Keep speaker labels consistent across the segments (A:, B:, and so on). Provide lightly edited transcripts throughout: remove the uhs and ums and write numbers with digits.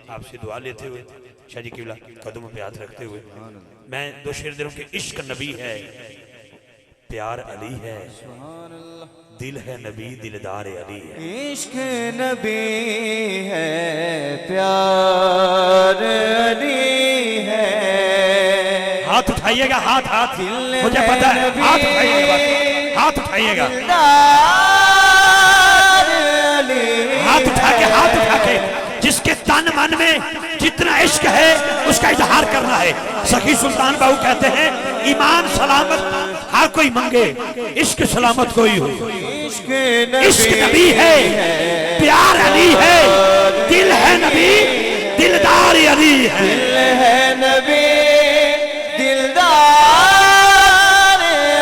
A: आपसे दुआ लेते हुए शाह जी किबला कदमों पे हाथ रखते हुए मैं दो शेर दिलों के इश्क नबी है, प्यार अली है, दिल है नबी दिलदार अली है।
B: इश्क नबी है, प्यार अली है।
A: हाथ उठाइएगा, हाथ हाथ, मुझे पता है, हाथ उठाइएगा, हाथ उठाइएगा, हाथ उठा के जिसके तन मन में जितना इश्क है उसका इजहार करना है। सखी सुल्तान बाहू कहते हैं ईमान सलामत हर कोई मांगे, इश्क सलामत कोई हो। इश्क नबी है, प्यार अली है, दिल है नबी दिलदार अली है।
B: दिल है नबी दिलदार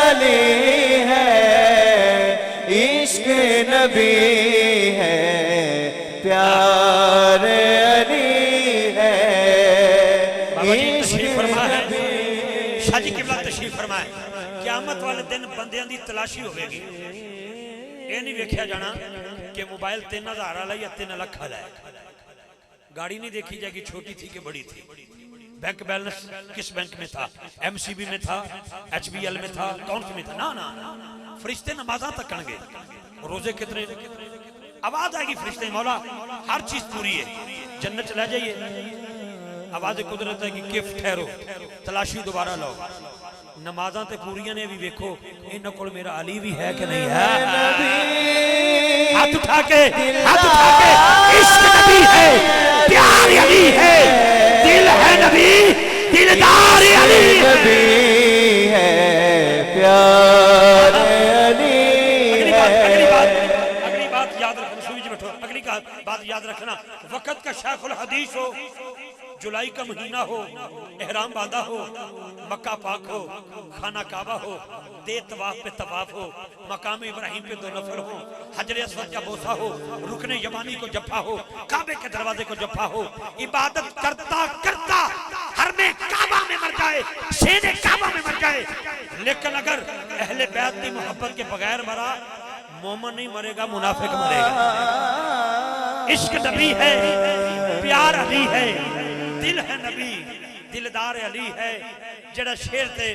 B: अली है। इश्क नबी है, प्यार अली है।
A: तशरीफ फरमाए शाह जी किबला, तशरीफ फरमाए। क़यामत वाले दिन बंदियां दी तलाशी होगी। ये नहीं वेख्या जाना कि मोबाइल 3000 वाला या 3 लाख वाला है। गाड़ी नहीं देखी जाएगी छोटी थी कि बड़ी थी, बैंक बैलेंस किस बैंक में था, एमसीबी में था, एचबीएल में था, कौन सी में था। ना ना, फरिश्ते नमाजा तकणगे, रोजे कितने, आवाज आएगी फरिश्ते मौला हर चीज पूरी है, जन्नत चला जाइए। आवाज कुदरत है कि किफ ठहरो, तलाशी दोबारा लो। नमाजा ते पूरियां ने भी वेखो इन्हां कोल मेरा अली भी है कि नहीं है। हाथ उठा के, हाथ उठा के, इश्क नबी है, प्यार अली है, दिल है नबी दिलदार अली
B: है, प्यार अली है।
A: अगली बात याद रखना, सुनी जी बैठो, अगली बात याद रखना। वक़्त का शेखुल हदीस हो, जुलाई का महीना हो, एहराम बांधा हो, मक्का पाक हो, खाना काबा हो, दे तवाफ पे तवाफ हो, मकाम इब्राहिम पे 2 नफल हो, हजर अस्वद का बोसा हो, रुकने यमानी को जफ्फा हो, काबे के दरवाजे को जफ्फा हो, इबादत करता करता हर में काबा में मर जाए, शेने काबा में मर जाए, लेकिन अगर अहले बैत की मोहब्बत के बगैर मरा, मोमन नहीं मरेगा, मुनाफिक मरेगा। इश्क नबी है, प्यार अली है, दिल है नबी दिलदार अली है। जड़ा शेर थे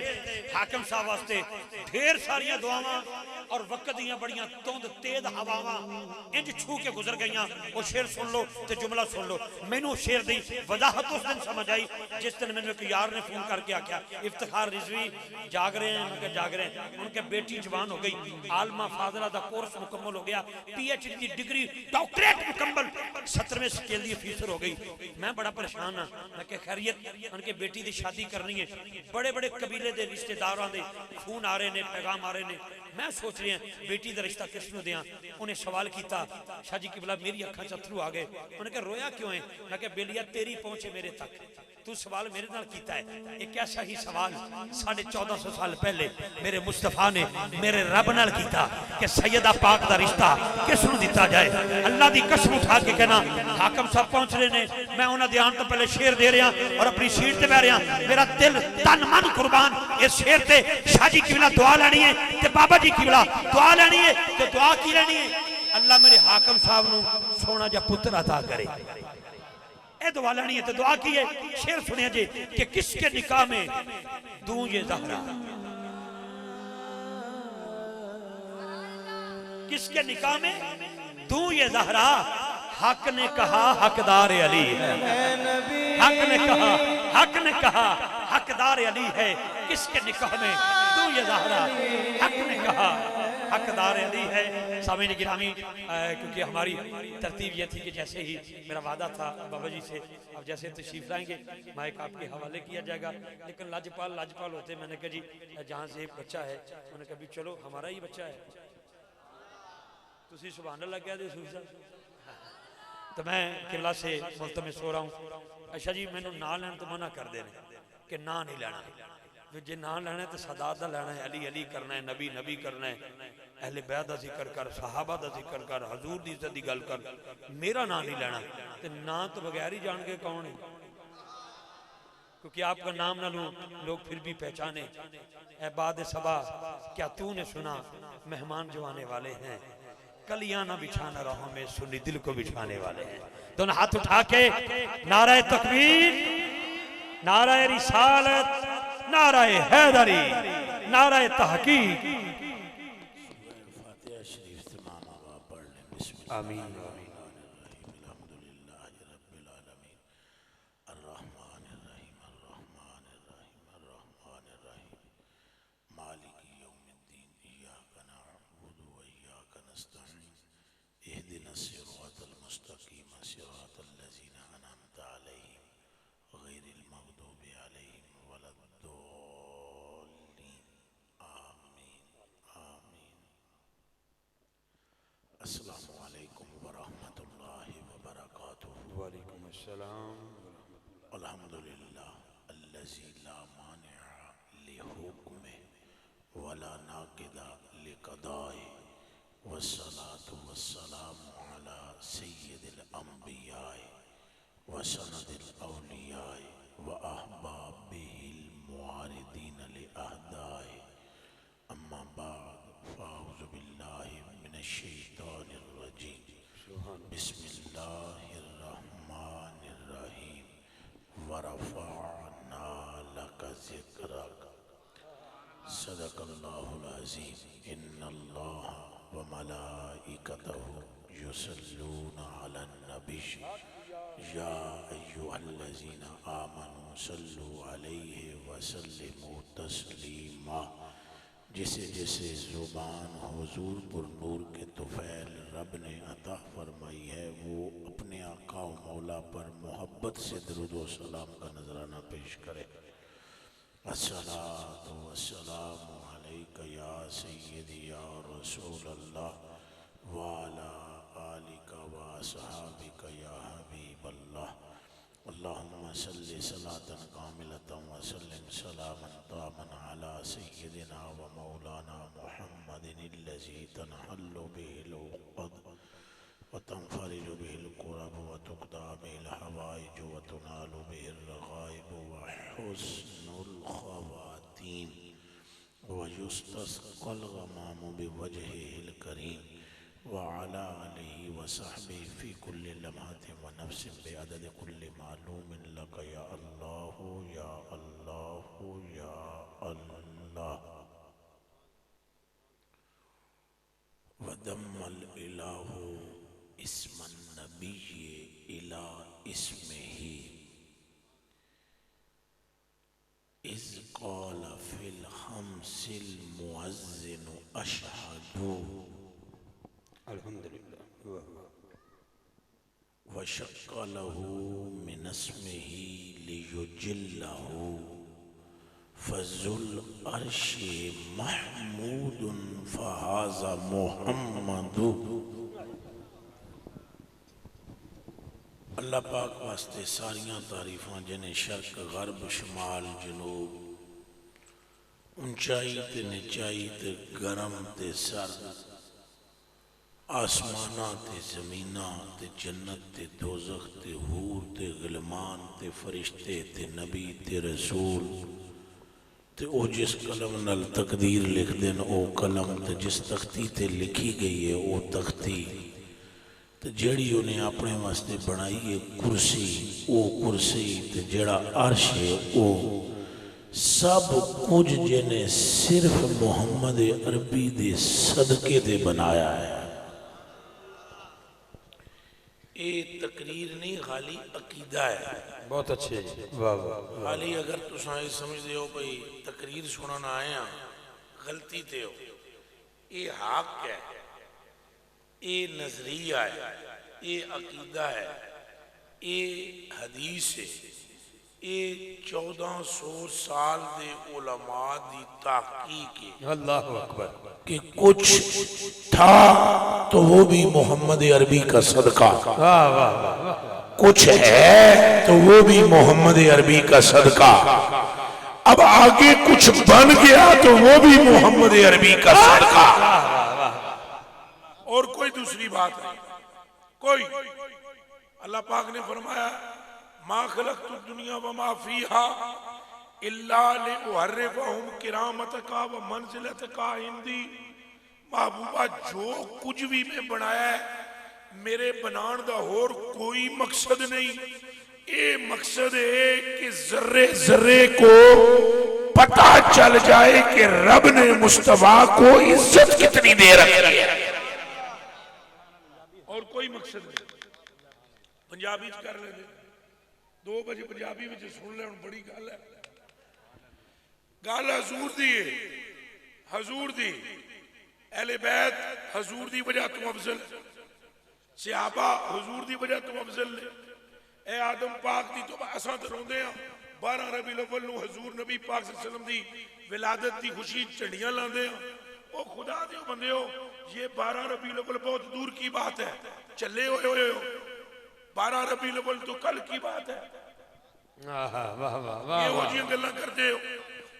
A: हाकिम साहब वास्ते ढेर सारिया दुआवां और वक्त दियां बड़ियां तुंद तेज हवावां इंज छू के गुजर गईयां। वो शेर सुन लो ते जुमला सुन लो। मैनू शेर दी वजाहत उस दिन समझ आई जिस दिन मैंने एक यार ने फोन करके आख्या इफ्तिखार रिजवी जाग रहे हैं। उनके जाग रहे हैं, उनके बेटी जवान हो गई, आलमा फाजला का कोर्स मुकम्मल हो गया, PhD की डिग्री डॉक्टरेट मुकम्मल, 17वें स्केल की अफीसर हो गई। मैं बड़ा परेशान हाँ, मैं क्या खैरियत, उनके बेटी की शादी करनी है, बड़े बड़े कबीले के रिश्तेदारों के खून आ रहे ने, पैगाम आ रहे ने। मैं सोच रही बेटी का रिश्ता किसनों दियां। उन्हें सवाल किया, शाह जी किबला मेरी अखा च अथरू आ गए। उन्हें कहा रोया क्यों है? मैं क्या बेलिया तेरी पहुंचे मेरे तक, तू सवाल मेरे नाल कीता है। एक ऐसा ही सवाल 1450 साल पहले मेरे मुस्तफा ने मेरे रब नाल कीता कि सैयदा पाक दा रिश्ता किसनूं दिता जाए। अल्लाह दी कसम उठा के कहना हाकम साहब पहुंच रहे ने, मैं उन्हां दे आउण तो पहले शेर दे रहा और अपनी सीट ते बैठ रहा। मेरा दिल तन मन कुर्बान इस शेर ते। शाह जी किबला दुआ लैनी है ते बाबा जी किबला दुआ लैनी है ते दुआ की लैनी है, अल्लाह मेरे हाकम साहब नूं सोना जा पुत्र अता करे। दुआ लेनी है तो दुआ की है। शेर सुनिए जी कि किसके निकाह में दूं ये ज़हरा, किसके निकाह में दूं ये ज़हरा, हक ने कहा हकदार अली है, हक ने कहा, हक ने कहा हकदार अली है। किसके निकाह में दूं ये ज़हरा, हक ने कहा हकदार अली है। सामीन गिरामी, क्योंकि हमारी तरतीब यह थी कि जैसे ही मेरा वादा था बाबा जी से, अब जैसे तशरीफ लाएंगे माइक आपके हवाले किया जाएगा। लेकिन लाजपाल होते, मैंने कहा जी जहाँ से एक बच्चा है, उन्होंने कहा चलो हमारा ही बच्चा है, तुसी सुभान अल्लाह कह दे सूफी साहब। तो मैं किला से मुल्क में सो रहा हूँ। अच्छा जी मैनू ना लैन तो मना कर देने कि ना नहीं लेना, जे ना लेना है तो सादात का लेना है, अली अली करना है, नबी नबी करना है, अहले बैत का जिक्र कर, सहाबा का जिक्र कर, हजूर की इज्जत की गल कर, मेरा ना नहीं लेना। तो ना तो बगैर ही जान के कौन है, क्योंकि आपका नाम ना लोग फिर भी पहचाने। ए बाद सबा क्या तूने सुना मेहमान जो आने वाले हैं, कलियां ना बिछाना राहों में, सुन्नी दिल को बिछाने वाले हैं। दोनों हाथ उठा के नाराए तकबीर, नाराए रिसालत, नाराए हैदरी, नाराए तहकीक। आमीन।
C: अस्सलामुअलैकुम वरहमतुल्लाहि वबरकातुहू।
A: वालेकुम अस्सलाम।
C: अल्हम्दुलिल्लाह अल्लज़ी ला मानिअ लिहुक्मिहि वला नाक़िदा लिक़दाइहि वस्सलातु वस्सलामु अला सय्यिदिल अंबियाइ व सनदिल औलियाइ व अहबाबिहिल मुआरिदीन लिअहदाइ। अम्मा बाद फ़अऊज़ु बिल्लाहि मिनश शैतानिर रजीम। बिस्मिल्लाहिर रहमानिर रहीम। व रफ़अना लका ज़िक्रक। सदक़ल्लाहुल अज़ीम। इन्नल्लाह व मलाइकतहु युसल्लूना अलन नबी या अय्युहल्लज़ीना आमनू सल्लु अलैहि व सल्लिमू तस्लीमा। जिसे जिसे ज़ुबान हुज़ूर पुर नूर के तुफ़ैल रब ने अता फरमाई है, वो अपने आका व मौला पर मोहब्बत से दरूद व सलाम का नजराना पेश करे। अस्सलातु वस्सलामु अलैका या सय्यदी या रसूलल्लाह व अला आलिका व अस्हाबिका या हबीबल्लाह। अल्लाहुम्मा सल्लि सलातन कामिलतन व सल्लिम सलामन तामन अला सय्यदिना व मौलाना मुहम्मदिनिल्लज़ी तनहल्लु बिहिल उक़द व तनफ़रिजु बिहिल कुरब व तुक़दा बिहिल हवाइज व तुनालु बिहिर रग़ाइब व हुस्नुल ख़वातीम व युस्तस्क़ल ग़मामु बिवजहिहिल करीम व अला आलिहि व सहबिहि फ़ी कुल्लि लम्हतिन व नफ़्सिन बिअदद कुल्लि मालूमिन लका या अल्लाह या अल्लाह या अल्लाह। व दम्मल इलाहु इस्मन नबिय्य इला इस्मिही इज़ क़ाल फ़िल ख़म्सिल मुअज़्ज़िनु अशहदु।
A: अल्हम्दुलिल्लाह।
C: व शक़्क़ लहू मिन इस्मिही लियुजल्लहू फ़ज़ुल अर्शि महमूदुन फ़हाज़ा मुहम्मदु। अल्लाह पाक वास्ते सारियां तारीफ़ां जिन्हें शर्क गरब शमाल जनूब ऊंचाई ते निचाई ते गरम ते सर्द आसमाना ते ज़मीना ते जन्नत ते दोज़ख ते हूर ते ग़िलमान ते फरिश्ते ते नबी ते रसूल ते ओ जिस कलम नल तकदीर लिख देन ओ कलम ते जिस तख्ती ते लिखी गई है ओ तख्ती ते जेड़ी उन्हें अपने वास्ते बनाई है कुर्सी ओ कुर्सी ते जेड़ा अर्श है ओ सब कुछ जिन्हें सिर्फ मुहम्मद अरबी दे सदके दे बनाया है। ये तकरीर नहीं खाली अकीदा है।
A: बहुत अच्छे। वाह वाह।
C: खाली अगर तुम ये समझते हो भाई तकरीर सुनना आए हैं, गलती ते हो। ये हक है, ये नजरिया है, ये अकीदा है, ये हदीस है, ये 1400 साल दे उलमा दी तहकीक है।
A: अल्लाहु अकबर।
C: कि कुछ था तो वो भी मोहम्मद अरबी का सदका,
A: वाह वाह वाह।
C: कुछ है तो वो भी मोहम्मद अरबी का सदका, अब आगे कुछ बन गया तो वो भी मोहम्मद अरबी का सदका। और कोई दूसरी बात नहीं। कोई अल्लाह पाक ने फरमाया मा खलक़तुद दुनिया व मा फीहा इल्ला लिउहर्रिफहुम किरामतका व मंज़िलतका इंदी।
D: महबूबा जो कुछ भी मैं बनाया है मेरे बनाने का होर कोई मकसद नहीं, ये मकसद है कि जर्रे जर्रे को पता चल जाए कि रब ने मुस्तफा को इज्जत कितनी दे रखी है, और कोई मकसद नहीं। पंजाबी च कर लेंगे 2 बजे पंजाबी में सुन ले, बड़ी गल है, गल हजूर दी है, हजूर दी अहले बैत हजूर दी वजह तो अफजल, सहाबा हजूर दी वजह तो अफजल ने। ए आदम पाक दी तो असां तो रोंदे आ 12 रबीउल अव्वल नूं हजूर नबी पाक सल्लल्लाहु अलैहि वसल्लम दी विलादत दी खुशी झंडियां लांदे आ। ओ खुदा दे बंदेओ, ये 12 रबीउल अव्वल बहुत दूर की बात है, चले हुए हो 12 रबीउल अव्वल तो कल की बात है। ये वो जी गल्लां करते हो।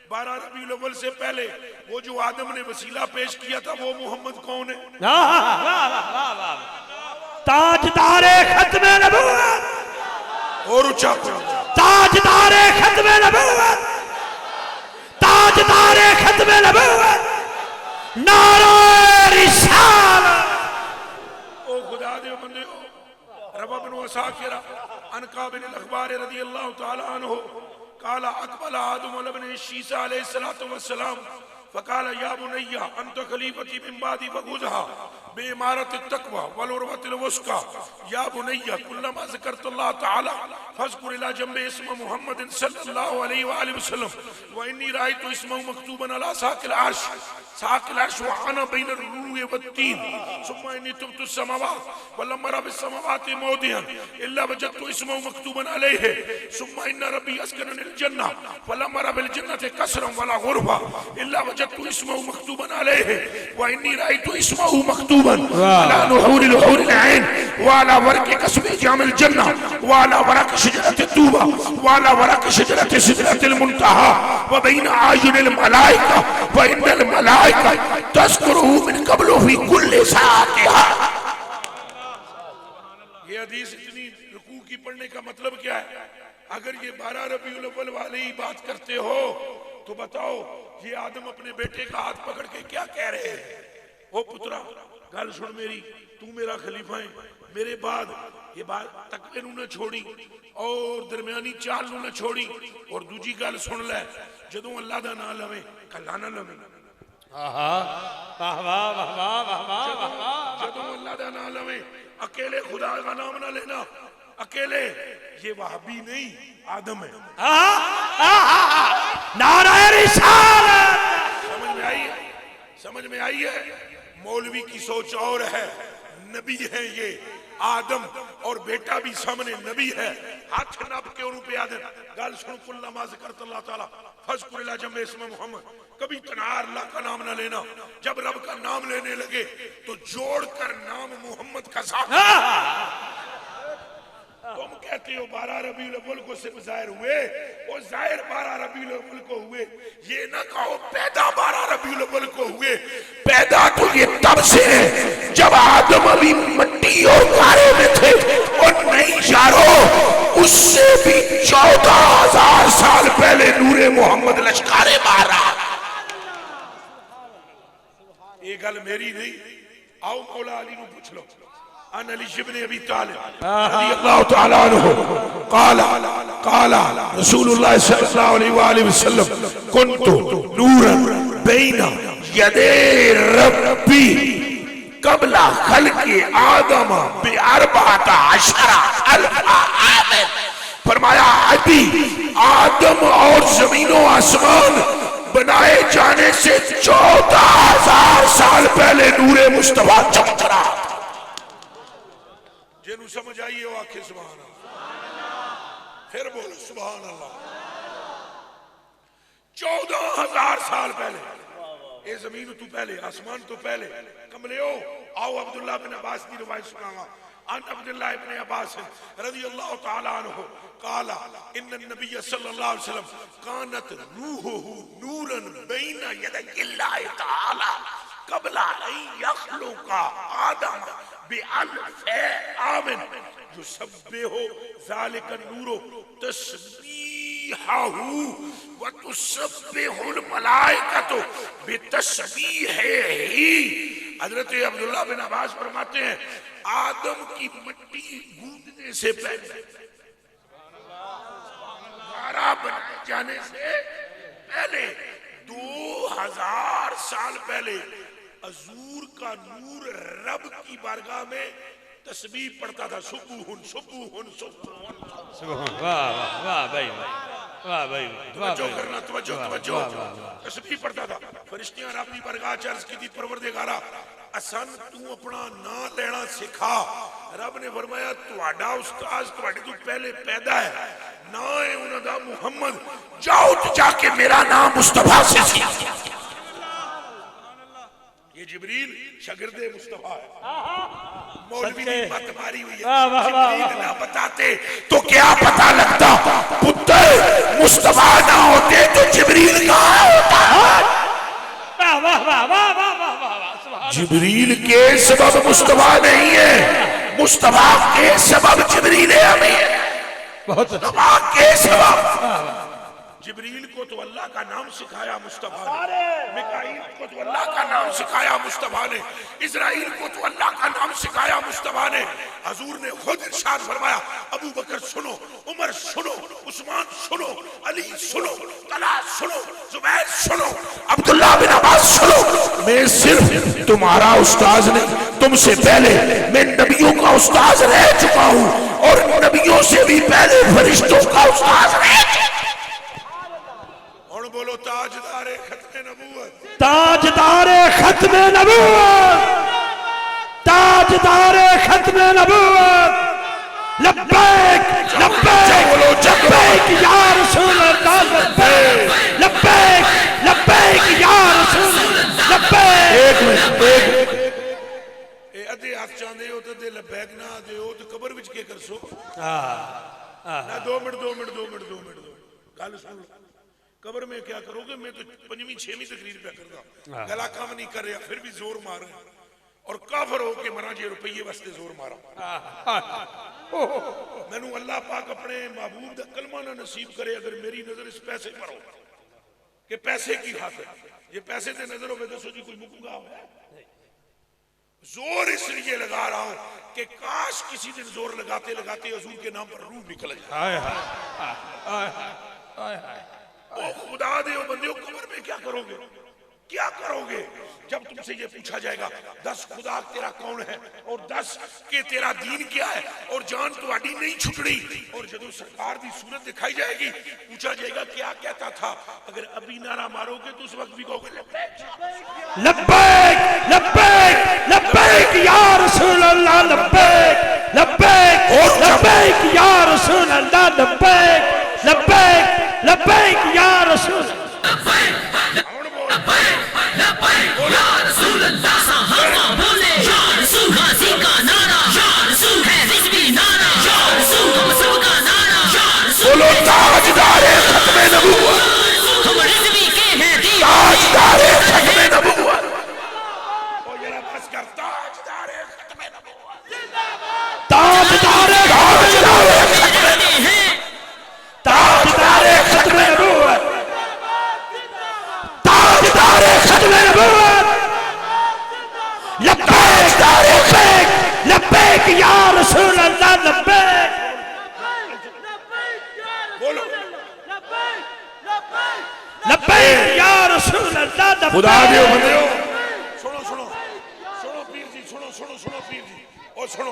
D: 12 रबीउल अव्वल से पहले वो जो आदम ने वसीला पेश किया था वो मोहम्मद कौन है?
A: ताजदारे खत्मे नबूवत,
D: और ऊंचा
A: ताजदारे खत्मे नबूवत, ताजदारे खत्मे नबूवत, नारे रिसालत।
D: ओ खुदा दे बंदे हो, रब इब्न असाकिरा अन काबिल अखबार रदियल्लाहु ताला अन्हु काला अकबल आदम इब्न ईसा अलैहिस्सलातु वस्सलाम फकाल या बुनैया अंत खलीफती मिन बादी फखुज़हा बेइमारत तक़वा वल उर्वतिल वुस्का या बुनैया कुल्लमा ज़करतुल्लाह ताला फज़कुर इला जंबे इस्म मुहम्मद सल्लल्लाहु अलैहि व आलिहि वसल्लम व इन्नी रायतु इस्महु मक्तूबन अला साकिल अर्श व अना बैन ar-ru'i wat-tin सुम्मा इन्नी तुब्तु समावात वलम मरा बिस-समावाति मौदिअन इल्ला वजदतु इस्महु मक्तूबन अलैहि सुम्मा इन्ना रब्बी अस्कननिल जन्नह वलम मरा बिल जन्नति कसरन वला गुरफा इल्ला वजदतु इस्महु मक्तूबन अलैहि व इन्नी रायतु इस्महु मक्तूबन अला नुहुरिल हुरिल ऐन व अला वरक़ि कसबि जामिल जन्नह व अला वरक़ि शजरति तूबा व अला वरक़ि शजरति सिदरतिल मुंतहा व बैन आयुनिल मलाइका व इन्नल मलाइका तज़कुरुहु मिन क़ब्लु फी कुल्लि सातिहा। ये हदीस इतनी रुकू की पढ़ने का मतलब क्या है? अगर ये 12 रबीउल अव्वल वाले ही बात करते हो तो बताओ ये आदम अपने बेटे का हाथ पकड़ के क्या कह रहे हैं? ओ पुत्रा गल सुन मेरी, तू मेरा खलीफा है, मेरे बाद ये बात तकवे नूं न छोड़ी और दरमियानी चाल नूं न छोड़ी, और दूजी गल सुन ले, जदों अल्लाह दा नाम लवे कल्ला ना लवे, जदों अल्लाह दा नाम लवे अकेले खुदा का नाम ना लेना, अकेले ये वहाबी नहीं आदम है।
A: नारे रिसालत।
D: समझ में आई है? समझ में आई है? मौलवी की सोच और है, नबी है ये आदम और बेटा भी सामने नबी है, हाथ नाप के उन पे आदम। गल सुन कुल्लमा ज़करतुल्लाह ताला फज़कुर इला जंबे इस्म मुहम्मद, कभी तनहा अल्लाह का नाम ना लेना, जब रब का नाम लेने लगे तो जोड़कर नाम मोहम्मद का साथ। तुम कहते हो 12 रबीउल अव्वल को सिर्फ जाहिर हुए, वो जाहिर 12 रबीउल अव्वल को हुए, ये ना कहो पैदा 12 रबीउल अव्वल को हुए। पैदा तो ये तब से है जब आदम अभी मट्टी और गारे में थे, और नहीं यारो उससे भी 14,000 साल पहले नूरे मोहम्मद लश्कारे मारा। ये गल मेरी नहीं, आओ मौला अली नूं पूछ लो। अन अली इब्न अबी तालिब रज़ियल्लाहु तआला अन्हु क़ाला रसूलुल्लाह सल्लल्लाहु अलैहि वसल्लम कुन्तु नूरन बैना यदे रब्बी क़ब्ला खल्क़ि आदम बि-अर्बअता अशरा अल्फ़ा आमिन। फरमाया अभी आदम और जमीनो आसमान बनाए जाने से 14,000 साल पहले नूरे मुस्तफा चमक रहा। जिन्हों समझ आई है वो आखे सुभान अल्लाह, फिर बोलो सुभान अल्लाह। 14,000 साल पहले, ये जमीन तो पहले, आसमान तो पहले। कमले हो आओ अब्दुल्लाह बिन अब्बास की रिवायत सुनावा। अन अब्दुल्लाह इब्न अब्बास रज़ियल्लाहु ताला अन्हु क़ाला इन्न नबी सल्लल्लाहु अलैहि वसल्लम कानत रूहुहु नूरन बैना यदयिल्लाहि ताला क़ब्ला अन यख़्लुक़ा आदम बि-अल्फ़ि आमिन युसब्बिहु ज़ालिका नूरु तस्बीहहु व तुसब्बिहुल मलाइकतु बितस्बीहिही हजरत अब्दुल्लाह बिन अब्बास फरमाते हैं आदम की मिट्टी गूंदने से पहले, हमारा बनाए जाने से पहले 2000 साल पहले अजूर का नूर रब की बारगाह में तस्बीह पढ़ता था, सुबूहुन सुबूहुन सुबूहुन।
A: वाह वाह भाई, वाह भाई,
D: तवज्जो करना, तवज्जो तवज्जो। तस्बीह पढ़ता था, फरिश्तियां रब की बारगाह च अर्ज की थी, परवरदिगारा असन तू अपना ना लेना सिखा। रब ने फरमाया तुहाडा उस्ताद तुहाडे तो पहले पैदा है, ना है उन्हां दा मुहम्मद, जाओ तो जाके मेरा नाम मुस्तफा से सीख। ये जिब्रील शागिर्दे मुस्तफा है। मौलवी ने बात मारी हुई है, जिब्रील ना बताते तो क्या पता लगता, पुत्र मुस्तफा ना होते तो जिब्रील कहाँ होता। जिब्रील के सबब मुस्तफा नहीं है, मुस्तफा के सबब जिब्रील अमीन है। मुस्तफा के सबब जिब्रील को तो अल्लाह का नाम सिखाया मुस्तफा ने, मिकाईल को तो अल्लाह का नाम सिखाया मुस्तफा ने, इजराइल को तो अल्लाह का नाम सिखाया मुस्तफा ने। हजूर ने खुद इरशाद फरमाया अबू बकर सुनो, उमर सुनो, उस्मान सुनो, अली सुनो, तला सुनो, जुबैर सुनो, अब्दुल्लाह बिन अब्बास सुनो। मैं सिर्फ तुम्हारा उस्ताद नहीं, तुमसे पहले मैं नबियों का उस्ताद रह चुका हूँ और नबियों से भी पहले फरिश्तों का उस्ताद रह चुका। बोलो ताजदारे खत्मे नबूवत,
A: ताजदारे खत्मे नबूवत, ताजदारे खत्मे नबूवत। लब्बैक लब्बैक लब्बैक या रसूल अल्लाह, लब्बैक लब्बैक लब्बैक या रसूल लब्बैक।
D: एक मिनट, ए अदे हाथ चांदे हो तो दे लब्बैक ना दे हो तो कब्र विच के कर सो। ना 2 मिनट गल सुन, कब्र में क्या करोगे? मैं तो 5वीं 6वीं तकरीर पे कर रहा, गला काम नहीं कर रहा, फिर भी जोर मार रहा और काफर हो के मरा जे रुपये वास्ते जोर मारा। मैनू अल्लाह पाक अपने महबूब दा कलमा ना नसीब करे अगर मेरी नजर इस पैसे पर हो कि पैसे की खातिर, ये पैसे से नजर हो दसो जी कोई मुकूंगा हो। जोर इसलिए लगा रहा हूं कि काश किसी दिन जोर लगाते लगाते हुजूर के नाम पर रूह निकल जाए। ओ खुदा दे बंदे, कब्र में क्या करोगे? क्या करोगे जब तुमसे ये पूछा जाएगा 10 खुदा तेरा कौन है और 10 के तेरा दीन क्या है और जान तुम्हारी नहीं छुटनी। और जब सरकार की सूरत दिखाई जाएगी पूछा जाएगा क्या कहता था, अगर अभी नारा मारोगे तो उस वक्त भी कहोगे लब्बैक
A: लब्बैक लब्बैक लब्बैक या रसूल अल्लाह, लब्बैक लब्बैक लब्बैक या रसूल अल्लाह, लब्बैक लब्बैक लब्बैक या रसूल।
D: बोलो ताजदारे खत्मे नबूवत, ताजदारे खत्मे नबूवत। ओ जरा बस कर, ताजदारे खत्मे नबूवत,
A: ताजदारे
D: ताजदारे खत्मे नबूवत, ताजदारे खत्मे नबूवत,
A: ताजदारे खत्मे नबूवत। लब्बैक लब्बैक लब्बैक या रसूल अल्लाह, लब्बैक।
D: बोलो
A: लब्बैक या रसूल अल्लाह,
D: खुदा दे
A: लब्बैक।
D: बंदे, सुनो सुनो सुनो पीर जी, सुनो सुनो सुनो पीर जी, और सुनो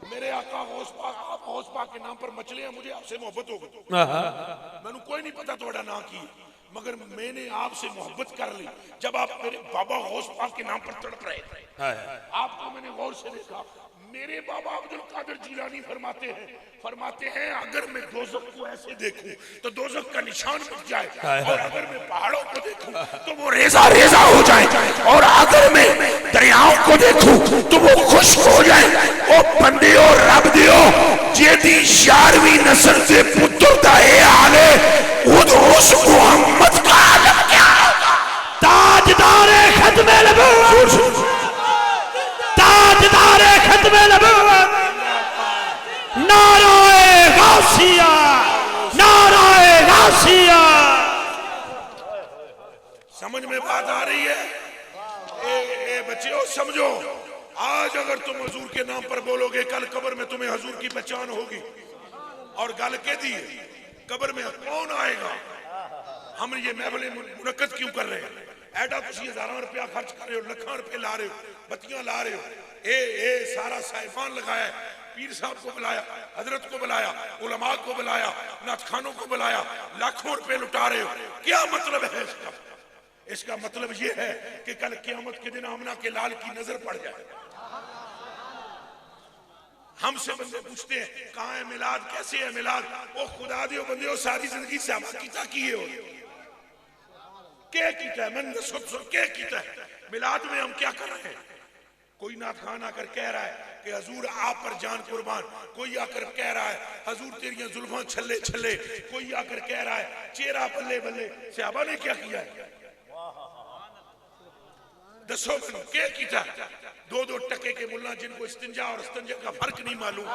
D: मेरे आका गौस पाक, आप गौस पाक के नाम पर मचले हैं, मुझे आपसे मोहब्बत हो गई। मैंने कोई नहीं पता थोड़ा ना की, मगर मैंने आपसे मोहब्बत कर ली जब आप मेरे बाबा गौस पाक के नाम पर तड़प रहे थे। आपको मैंने गौर से देखा। मेरे बाबा अब्दुल कादिर जिलानी फरमाते हैं अगर मैं दोज़ख को ऐसे देखूं तो दोज़ख का निशान मिट जाए, और अगर मैं पहाड़ों को देखूं तो वो रेजा रेजा हो जाए, और अगर मैं दरियाओं को देखूं तो वो खुश्क हो जाए। ओ बंदे और रब दियो जेदी 11वीं नस्ल से पुत्र दा ए हाले खुद उस मोहम्मद का आलम क्या होगा?
A: ताजदारे खत्मे नबूवत, ताजदारे खत्मे नबूवत। नाराए गासिया, नाराए गासिया।
D: समझ में बात आ रही है? ए बच्चों समझो, आज अगर तुम हजूर के नाम पर बोलोगे, कल कब्र में तुम्हें हजूर की पहचान होगी। और गल के दी कब्र में कौन आएगा? हम ये महफिल मुनक्कद क्यों कर रहे हैं? ऐडा तुम हजारों रुपया खर्च कर रहे हो, लाखों रुपए ला रहे हो, बत्तियां ला रहे हो, ए सारा साहिबान लगाया, पीर साहब को बुलाया, हजरत को बुलाया, उलमा को बुलाया, नाथखानों को बुलाया, लाखों रुपए लुटा रहे हो। क्या मतलब है इसका? इसका मतलब ये है कि कल क़यामत के दिन आमना के लाल की नजर पड़ जाए। हमसे बंदे पूछते हैं कहाँ है मिलाद, कैसे है मिलाद? ओ खुदा दियो बंदे हो, सारी जिंदगी से कीता की हो, क्या कीता है? मन क्या कीता है? मिलाद में हम क्या कर रहे हैं? कोई नाथ खान आकर कह रहा है कि हजूर आप पर जान कुर्बान, कोई आकर कह रहा है हजूर तेरियां जुल्फां छल्ले छल्ले, कोई आकर कह रहा है चेहरा बल्ले बल्ले। सहाबा ने क्या किया है? दसो मैनू क्या किया? दो दो टके के मुल्ला जिनको इस्तिंजा और इस्तिंजा का फर्क नहीं मालूम,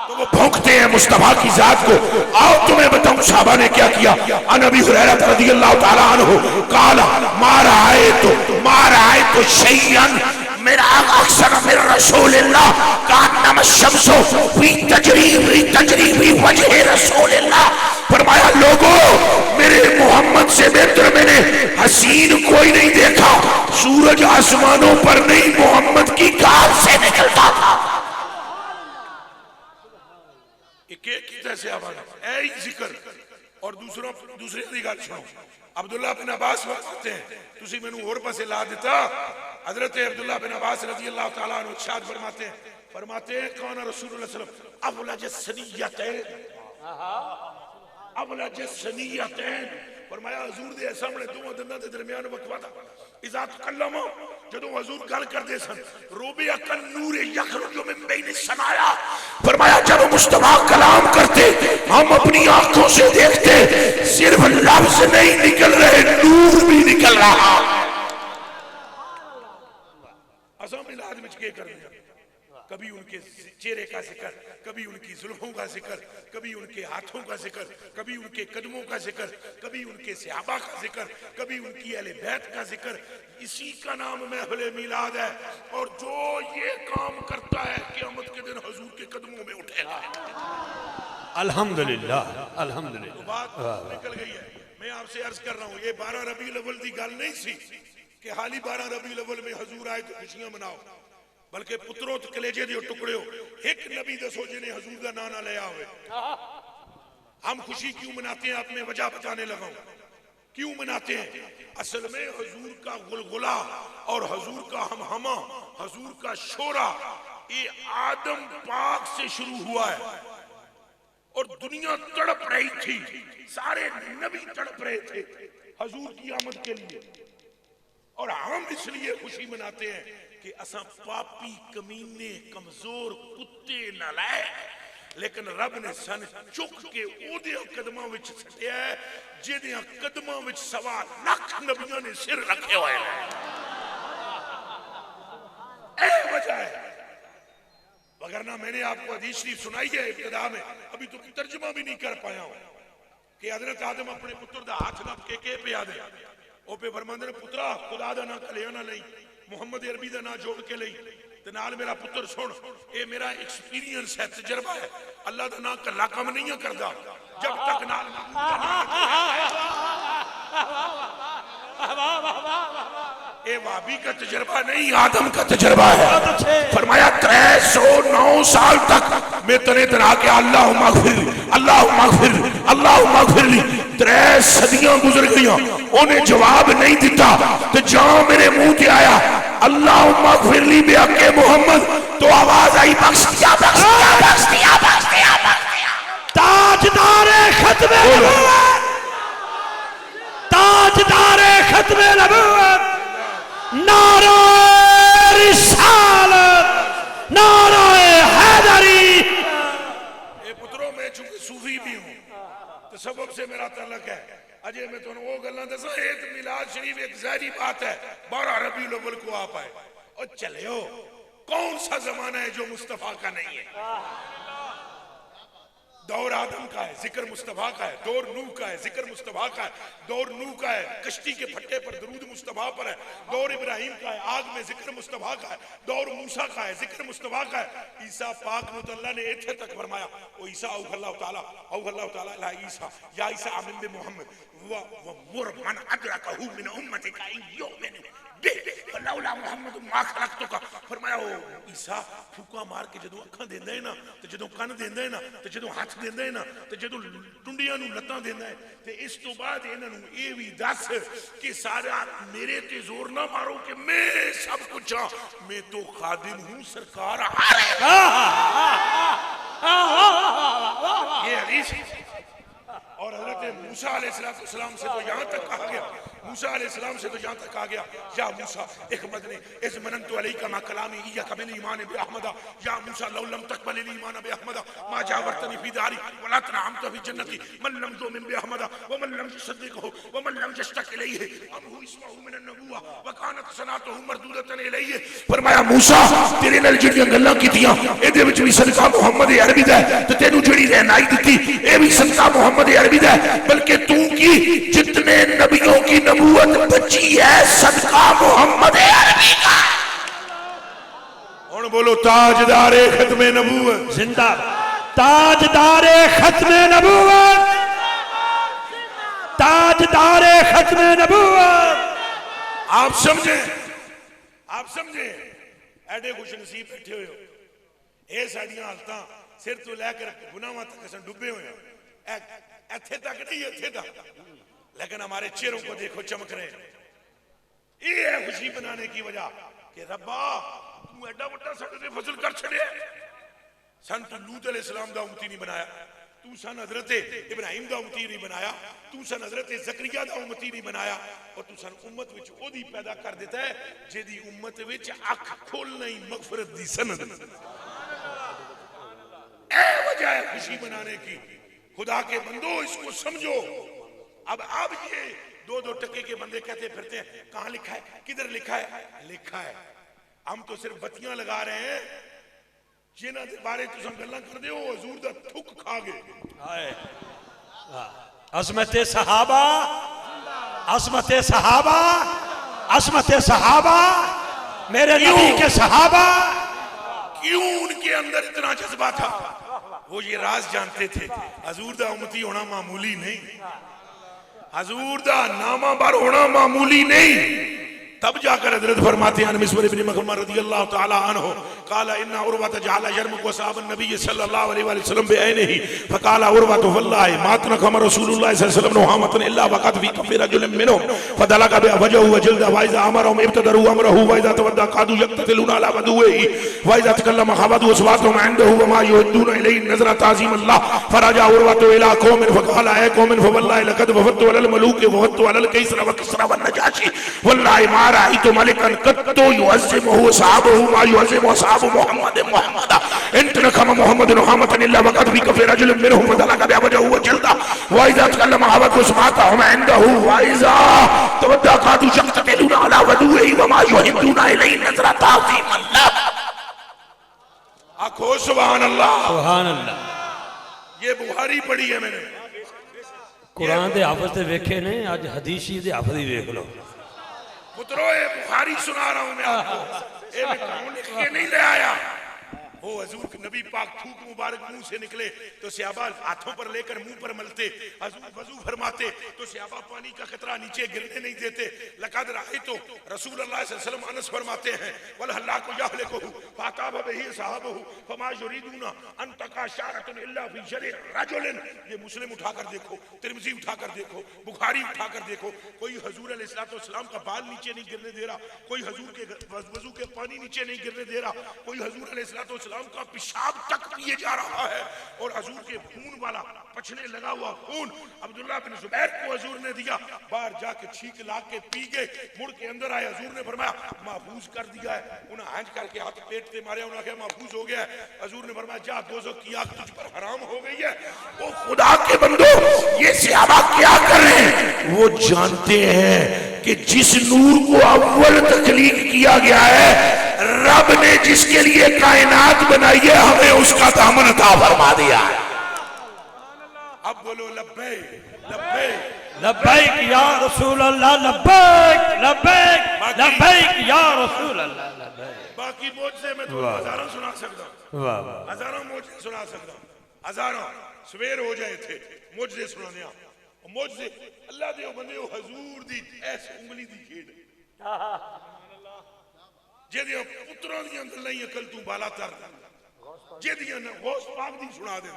D: तो वो भौंकते हैं मुस्तफा की जात को। आओ तुम्हें बताऊं सहाबा ने क्या किया। अन अबी हुरैरा रज़ियल्लाहु ताला अन्हु काला मार आए तो शैयन मेरा अक्सर मेरा रसूलुल्लाह का नाम शम्सो वी तजरीबी वजह रसूलुल्लाह। फरमाया लोगों, मेरे मोहम्मद से बेहतर मैंने हसीन कोई नहीं देखा। सूरज आसमानों पर नहीं, मोहम्मद की गाल से निकलता था। जिक्र और दूसरे की गल सुनो। अब्दुल्ला बिन अब्बास बताते हैं, तुसी मैनू होर पासे ला दिता। हजरत अब्दुल्ला बिन अब्बास रज़ियल्लाहु ताला अन्हु इरशाद फरमाते हैं कौन रसूलुल्लाह सल्लल्लाहु अलैहि वसल्लम फरमाया हजूर दे सामने दोवां दंदां दे दरमियान वक्फा था। इज़ा तकल्लम जदों हजूर गल करदे सन, रोबे अकन नूर यखरुजु मिन बैन सनाया। फरमाया जब मुस्तफा कलाम करते हम अपनी आंखों से देखते, सिर्फ लफ्ज नहीं निकल रहे, नूर भी निकल रहा। असा मिलाद में क्या कर दिया? कभी उनके चेहरे का जिक्र, कभी उनकी जुल्फों का जिक्र, कभी उनके हाथों का जिक्र, कभी उनके कदमों का जिक्र, कभी उनके सहाबा का जिक्र, कभी उनकी अहले बैत का जिक्र। इसी का नाम महफिल मिलाद है। और जो ये काम करता है क़यामत के दिन हुजूर के कदमों में उठेगा।
A: अल्हम्दुलिल्लाह अल्हम्दुलिल्लाह।
D: तो बात निकल गई है। मैं आपसे अर्ज कर रहा हूँ, ये 12 रबीउल अव्वल की गल नहीं सी कि हाली 12 रबीउल अव्वल में हजूर आए तो खुशियां मनाओ, बल्कि पुत्रों तो कलेजे दियो टुकड़े एक नबी दसो जिन्हें हजूर का नाना लिया हुए। हम खुशी क्यों मनाते हैं? आप में वजह बताने लगा। क्यों मनाते हैं? असल में हजूर का गुलगुला और हजूर का हमहमा, हजूर का शोरा, ये आदम पाक से शुरू हुआ है और दुनिया तड़प रही थी। सारे नबी तड़प रहे थे हजूर की आमद के लिए। और हम इसलिए खुशी मनाते हैं कि असा पापी कमीने कमजोर कुत्ते नालायक, लेकिन रब ने सन चुक के ओदे कदमां विच सटिया है जिहदे कदमां विच 1.25 लाख नबियां ने सिर रखे हुए हैं। ए वजह है, वगरना मैंने आपको हदीस शरीफ सुनाई है इब्तिदा में, अभी तो तर्जुमा भी नहीं कर पाया हूं कि हजरत आदम अपने पुत्र दा हाथ नप के पिया दे। ओ पे फरमांदे ने पुत्रा खुदा दा नाम कलिया ना लई, मुहम्मद अरबी का नाम जोड़ के ली ते नाल मेरा पुत्र सुन, ये मेरा एक्सपीरियंस है, तजर्बा है। अल्लाह का नाम कला कम नहीं करता जब तक नाल ये वाबी का तजर्बा नहीं, आदम का तजर्बा है। फरमाया 309 साल तक मैं तने तना के अल्लाह मगफिर 3 सदियां गुजर गई, उन्हें जवाब नहीं दिता। तो जहां मेरे मुंह से आया अल्लाह मगफिरली बे हक़े मोहम्मद, तो आवाज आई बख्श दिया।
A: ताजदारे खत्मे नबूवत, ताजदारे खत्मे नबूवत, नारा रिसालत, नारा हैदरी।
D: ये पुत्रों में चूंकि सूफी भी हूं तो सबब से मेरा ताल्लुक है। अजय मैं तुम वो गल्ला दसा, एक मिलाद शरीफ एक ज़ाहिरी बात है, 12 रबीउल अव्वल को आप आए और चले हो। कौन सा जमाना है जो मुस्तफा का नहीं है? दौर आदम का है, जिक्र मुस्तफा का है। दौर नूह का है, जिक्र मुस्तफा का है। दौर नूह का है, कश्ती के फट्टे पर दरूद मुस्तफा पर है। दौर इब्राहिम का है, आग में जिक्र मुस्तफा का है। दौर मूसा का है, जिक्र मुस्तफा का है। ईसा पाक ने तो अल्लाह ने इत्थे तक फरमाया, ओ ईसा औ ताला ला ईसा या ईसा आमिन बि मोहम्मद व मुर मन अदरकहु मिन उम्मतिका इन युमिन बि लौला मोहम्मद मा खलक़तुका। फरमाया ओ ईसा फूका मार के जदों अखां देंदा है ना, ते जदों कन देंदा है ना, ते जदों हाथ देंदा है ना, ते जदों टुंडियां नूं लत्तां देंदा है, ते इस तो बाद इन्हां नूं ये भी दस कि सारा मेरे ते जोर ना मारो कि मैं सब कुछ हां, मैं तो खादिम हूं सरकार आ ये हदीस। और हजरत मूसा अलैहिस्सलाम से तो यहाँ तक कहा गया, मूसा अलैहिस्सलाम से तो यहाँ तक कहा गया, या मूसा इखमद ने इस मनन्तु अलैका मा कलामी इय्याका मिन ईमान बि अहमदा या मूसा लौ लम तक़बल ईमान बि अहमदा मा जावरतनी फी दारी वला तनअमत फी जन्नती मन लम युमिन बि अहमदा व मन लम युसद्दिक़हु व मन लम यश्तक इलैहि अबहु इस्महु मिन अन्नबुव्वा व कानत सनातहु मरदूदतन इलैहि। फरमाया मूसा तेरे नाल जिहड़ियां गल्लां कीतियां इहदे विच भी सदका मुहम्मद अरबी दा ते तैनूं जिहड़ी रहनाई दित्ती ए भी सदका मुहम्मद अरबी दा, बल्कि तू की जितने नबियों की नबूवत बची है सदका मोहम्मद अरबी का। और बोलो ताजदारे खत्मे नबूवत
A: जिंदाबाद, ताजदारे खत्मे नबूवत, ताजदारे खत्मे नबूवत।
D: आप समझे, आप समझे एडे खुश नसीब बैठे हुए हो। ये साड़ियां हालतां सिर तो लैकर गुनाहां तक असीं डुबे हुए हैं, इत्थे तक नहीं इत्थे तक, लेकिन हमारे चेहरों को देखो चमक रहे हैं। ये है खुशी बनाने की वजह कि रब्बा तू एडा बड़ा साडे ते फजल कर छड़े। सन तू लूत अलैहिस्सलाम दा उम्मती नहीं बनाया, तू सन हजरत इब्राहिम दा उम्मती नहीं बनाया, तू सन हजरत ज़करिया दा उम्मती नहीं बनाया, और तू सन उम्मत विच ओदी पैदा कर देता है जेदी उम्मत विच अख खोलना ही मगफरत दी सनद। ए वजह है खुशी मनाने की। खुदा के बंदो इसको समझो। अब ये दो दो टके के बंदे कहते फिरते हैं कहां लिखा है, किधर लिखा है? लिखा है। हम तो सिर्फ बत्तियां लगा रहे हैं, जिन्हां दे बारे तुम गल्लां करदे हो हजूर दा थुक खा गए।
A: अज़मते सहाबा, अज़मते सहाबा, अज़मते सहाबा, मेरे नबी के सहाबा।
D: क्यों उनके अंदर इतना जज्बा था? वो ये राज जानते थे हजूर दा उम्मती होना मामूली नहीं, हजूर दा नामा बार होना मामूली नहीं। तब जाकर हजरत फरमाते हैं मिस्वर इब्न मखरमा रज़ियल्लाहु ताला अन्हु काला इन्ना उर्वा तजअला यरमुक वसाब नबी सल्लल्लाहु अलैहि वसल्लम बिऐनिही फकाला उर्वा वल्लाहि मा तनखम रसूलुल्लाह सल्लल्लाहु अलैहि वसल्लम नहामतन इल्ला वक़त फी कफ़ी रजुलिन मिनहुम फदलका बिवजहु वजल्दा वाइजा अमरहुम इब्तदरू अमरहु वाइजा तवद्दा कादू यक्ततिलूना अला वदुही वाइजा तकल्लम खवदु असवातहुम इंदहु वमा युद्दून इलैहि नज़रा ताज़ीम अल्लाह फरजा उर्वा इला कौमिन फकाला ए कौमिन फवल्लाहि लक़द वफ़दतु अलल मलूक वफ़दतु अलल कैसर व किस्रा व नजाशी वल्लाहि मा राइतु मलिकन कत्तु युअज़्ज़िमुहु सहाबहु मा युअज़्ज़िमु असहाबु मुहम्मद मुहम्मदा इन तनखम मुहम्मद नहामतन इल्ला वक़द फी कफ़ी रजुलिन मिनहुम फदलका बिवजहु वजल्दा वाइजा तकल्लम खवदु असवातहुम इंदहु वाइजा तवद्दा कादू यक्ततिलूना अला वदुही वमा युहिद्दूना इलैहि नज़रा ताज़ीम अल्लाह। आखो सुभान अल्लाह,
A: सुभान अल्लाह।
D: ये बुखारी पढ़ी है मैंने,
A: कुरान दे हाफिज़ ते वेखे ने, आज हदीसी दे हाफिज़ ही वेख लो।
D: पुत्रो ये बुखारी सुना रहा हूं मैं आपको, ये मैं कौन लिख के नहीं ले आया। वो हजूर नबी पाक थूक मुबारक मुंह से निकले तो सहाबा हाथों पर लेकर मुंह पर मलते, हजूर वजू फरमाते तो सहाबा पानी का कतरा नीचे गिरने नहीं देते। लक़द राअयतु रसूलुल्लाह सल्लल्लाहु अलैहि वसल्लम अनस फरमाते हैं वल हल्लाकु यहलिकु फाताब बिही सहाबहु फमा युरीदूना अन तकाशारतुन इल्ला फी शरी रजुलिन। ये मुस्लिम उठाकर देखो, तिरमिज़ी उठाकर देखो, बुखारी उठाकर देखो, कोई हजूर अलैहिस्सलाम का बाल नीचे नहीं गिरने दे रहा, कोई हजूर के वजू के पानी नीचे नहीं गिरने दे रहा, कोई हजूर अलैहिस्सलाम का पेशाब तक पिए जा रहा है, और हजूर के खून वाला पछने लगा हुआ खून अब्दुल्लाह बिन जुबैर को हजूर ने दिया, बाहर जाके छींक ला के पी गए, मुड़ के अंदर आए, हजूर ने फरमाया महफूज कर दिया है। उन्हें हंज करके हाथ पेट से मारे, उन्हें कहा महफूज हो गया है। हजूर ने फरमाया जा दोज़ख की आग तुझ पर हराम हो गई है। वो खुदा के बंदो ये सहाबा क्या कर रहे हैं? वो जानते हैं कि जिस नूर को अव्वल तख्लीक किया गया है, रब ने जिसके लिए कायनात बनाई है, हमें उसका दामन अता फरमा दिया है। अब बोलो लब्बैक लब्बैक
A: लब्बैक या रसूल अल्लाह, लब्बैक लब्बैक लब्बैक या रसूल अल्लाह, लब्बैक।
D: बाकी मोजे में तो हजारों सुना सकता हूं,
B: वाह वाह
D: हजारों मोजे सुना सकता हूं, हजारों सवेर हो जाए थे मोजे सुनाने मोजे अल्लाह दे बंदे हजूर दी ऐस उंगली दी खेड जेदियां पुत्रों दियां गल्लां ही अकल तू बाला तर जेदियां गौस पाक दी सुना दे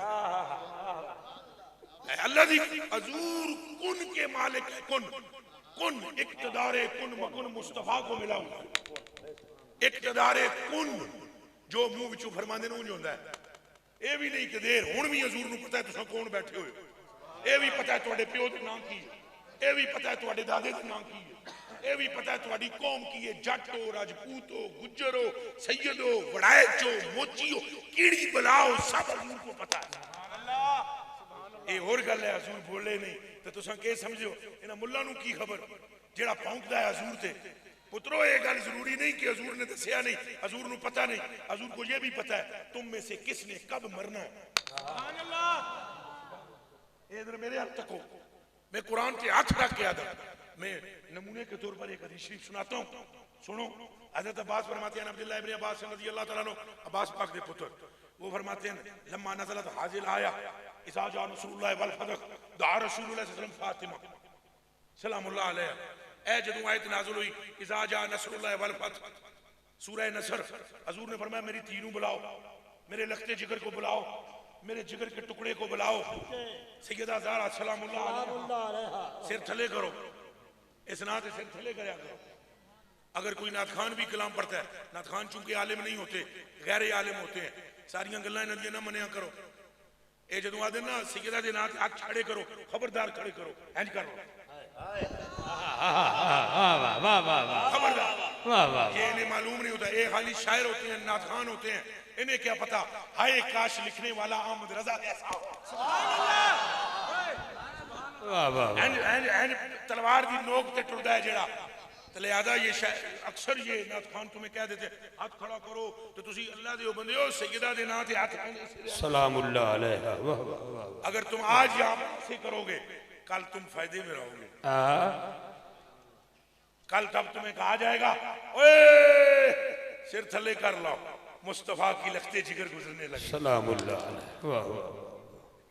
D: अल्लाह दी हजूर कुन के मालिक है, कुन कुन इक्तदारे कुन मकुन मुस्तफा को मिला हुआ इक्तदारे कुन जो मुंह विचों फरमांदे ने उंज होंदा है। ये भी नहीं कि देर हुण भी हजूर नूं पता है तुसां कौन बैठे हो, ये भी पता है तुहाडे प्यो दे नाम की है, ये भी पता है तुहाडे दादे दे नाम की है, ये भी पता है तुहाडी कौम की है, जट हो राजपूत हो गुज्जर हो सैयद हो वड़ाइच हो मोची हो कीड़ी बलाओ सब हजूर को पता है। ये होर गल है हजूर बोले नहीं तो तुसां के समझो इन्हां मुल्लां नूं की खबर जेड़ा भौंकदा है हजूर ते। पुत्रो ये गल जरूरी नहीं कि हजूर ने दसिया नहीं, हजूर नूं पता नहीं, हजूर को ये भी पता है तुम में से किसने कब मरना है। इधर मेरे हाथ तको, मैं कुरान के हाथ रख के आता, मैं नमूने के तौर पर एक हदीस शरीफ सुनाता हूँ, सुनो। हज़रत अब्बास फरमाते हैं अब्दुल्लाह इब्न अब्बास रज़ियल्लाहु तआला अन्हु, अब्बास पाक के पुत्र, वो फरमाते हैं लम्मा नज़लत हाज़िल आया इज़ा जा नसरुल्लाह वल फतह दुआ रसूलुल्लाह सल्लल्लाहु अलैहि वसल्लम फातिमा सलामुल्लाह अलैहा। ए जदों आयत नाज़िल हुई इज़ा जा नसरुल्लाह वल फतह सूरह नसर, हजूर ने फरमाया मेरी तीनू बुलाओ, मेरे लखते जिगर को बुलाओ, मेरे जिगर के टुकड़े को बुलाओ, सैयदा ज़हरा सलामुल्लाह अलैहा सिर थले करो, इस नात सिर थले करया करो। अगर कोई नात खान भी कलाम पढ़ता है, नात खान चूंकि आलिम नहीं होते गैर आलिम होते हैं, सारियां गल्लां इन्हां दियां ना मनिया करो। ये जदों आदे ना सैयदा दे नात हाथ खड़े करो, खबरदार खड़े करो, इंज करो खबरदार। ये इन्हें मालूम नहीं होता, ये खाली शायर होते हैं नात खान होते हैं, इन्हें क्या पता हाय काश लिखने वाला अहमद रजा ऐसा हो। तलवार की नोक ते टुरदा है जेड़ा, तो लिहाजा ये अक्सर ये नात खान तुम्हें कह देते हाथ खड़ा करो तो तुसी अल्लाह दे बंदे हो सैयदा दे नाम ते हाथ
B: सलामुल्लाह अलैहा।
D: अगर तुम आज यहाँ से करोगे कल तुम फायदे में रहोगे, कल तब तुम्हें कहा जाएगा ओए सिर थले कर लो, मुस्तफा की लखते जिगर गुजरने लगे सलामुल्लाह अलैहा।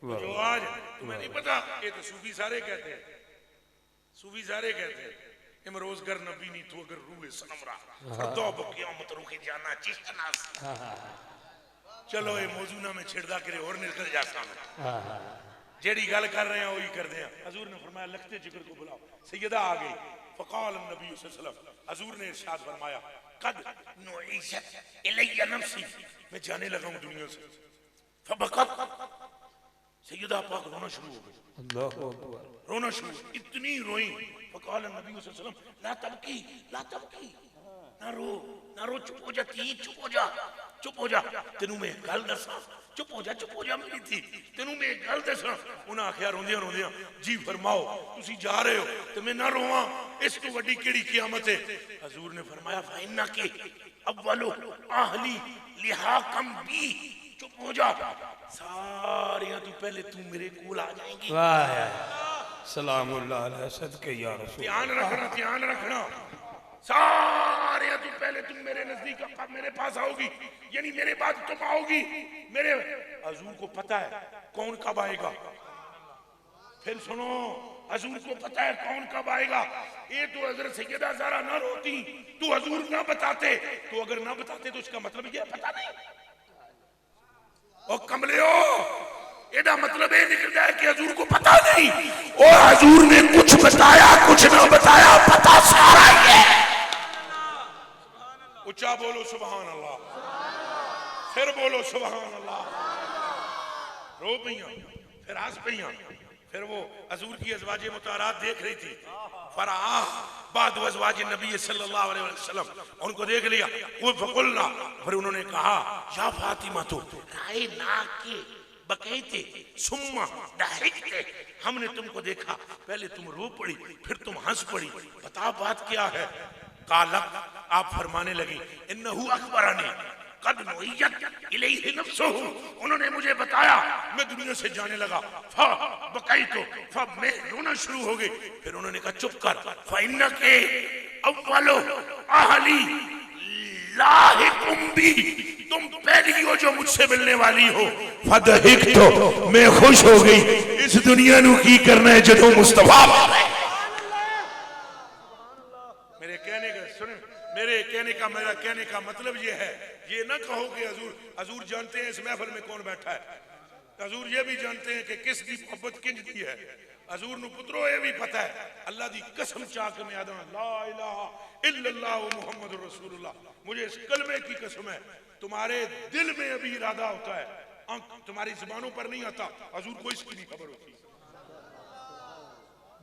D: जो आज तुम्हें नहीं पता, ये तो सूफी सारे कहते हैं, सूफी सारे कहते हैं इमरोज गर नबी नहीं तो अगर रूए सनम रहा फरदो बकियामत रुके जाना चिश्तनास। चलो ये मौजूदा में छिड़दा करे और निकल जा सामने, जेड़ी गल कर रहे हैं वही कर दे। हजूर ने फरमाया लखते जिगर को बुलाओ, सैयदा आ गई। फकाल नबी सल्लल्लाहु अलैहि वसल्लम, हजूर ने इरशाद फरमाया कद नुईशत इलैया नफ्सी, मैं जाने लगा हूं दुनिया से। फबकत, सैयदा पाक रोना शुरू हो गई, अल्लाहु अकबर, रोना शुरू, इतनी रोई। फकाल नबी सल्लल्लाहु अलैहि वसल्लम ला तबकी ला तबकी, ना रो, चुप हो जा, चुप हो जा, चुप हो जा, तेनू मैं गल दसा, चुप हो जा मेरी थी, तेनू मैं गल दसा। उन्हें आखिया रोंदियां रोंदियां जी फरमाओ तुसी जा रहे हो तो मैं ना रोवां, इस तो वड्डी केड़ी क़यामत है। हजूर ने फरमाया फाइन्ना के अव्वलु आहली लिहाकम बी, चुप हो जा, सारे तू पहले तू मेरे कोल आ जाएंगी।
B: वाह सलामुल्लाह अलैहि सदके या रसूल।
D: ध्यान रखना, सारे तू पहले तुम मेरे नजदीक मेरे पास आओगी, यानी मेरे बाद तुम आओगी। मेरे हजूर को पता है कौन कब आएगा, फिर सुनो हजूर को पता है कौन कब आएगा। ये तो हजरत सैयदा ज़हरा ना रोती तो हजूर ना बताते, तो अगर ना बताते तो इसका मतलब ये पता नहीं। और कमलियो एदा मतलब ये निकलता है कि हजूर को पता नहीं, और हजूर ने कुछ बताया कुछ ना बताया, पता सारा ही है। ऊंचा बोलो सुभान अल्लाह, फिर बोलो सुभान अल्लाह। रो पईया फिर हंस पईया, फिर वो हजूर की अज़वाज मुताहरात देख रही थी। फराह बाद अज़वाज नबी सल्लल्लाहु अलैहि वसल्लम, उनको देख लिया। वो फकुलना, फिर उन्होंने कहा या फातिमा तो राय ना के बकैते सुम्मा दहकते, हमने तुमको देखा पहले तुम रो पड़ी फिर तुम हंस पड़ी, बता बात क्या है। काला, आप फरमाने लगी इन्नहु अखबरनी, कद नुइयत इलैहि नफ्सुहु, उन्होंने मुझे बताया, मैं दुनिया से जाने लगा। फा बकैतु, फा मैं रोना शुरू हो गई। फिर उन्होंने कहा चुप कर, फइन्नके अव्वलु अहली लाहिकुम बी, तुम पहली हो जो मुझसे मिलने वाली हो। फदहिकतु, मैं खुश हो गई। इस दुनिया नु की करना है जदों मुस्तफा मेरे कहने का मतलब ये है, ये ना कहो कि हजूर जानते हैं इस महफिल में कौन बैठा है। हजूर ये भी जानते हैं कि किस दी मोहब्बत किंज दी है। हजूर नु पुत्रो ये भी पता है, अल्लाह दी कसम चाह के मैं आदा ला इलाहा इल्लल्लाह मुहम्मदुर रसूलुल्लाह, मुझे इस कलमे की कसम है, तुम्हारे दिल में अभी इरादा होता है, तुम्हारी जुबानों पर नहीं आता। हजूर को इसकी नहीं खबर होती।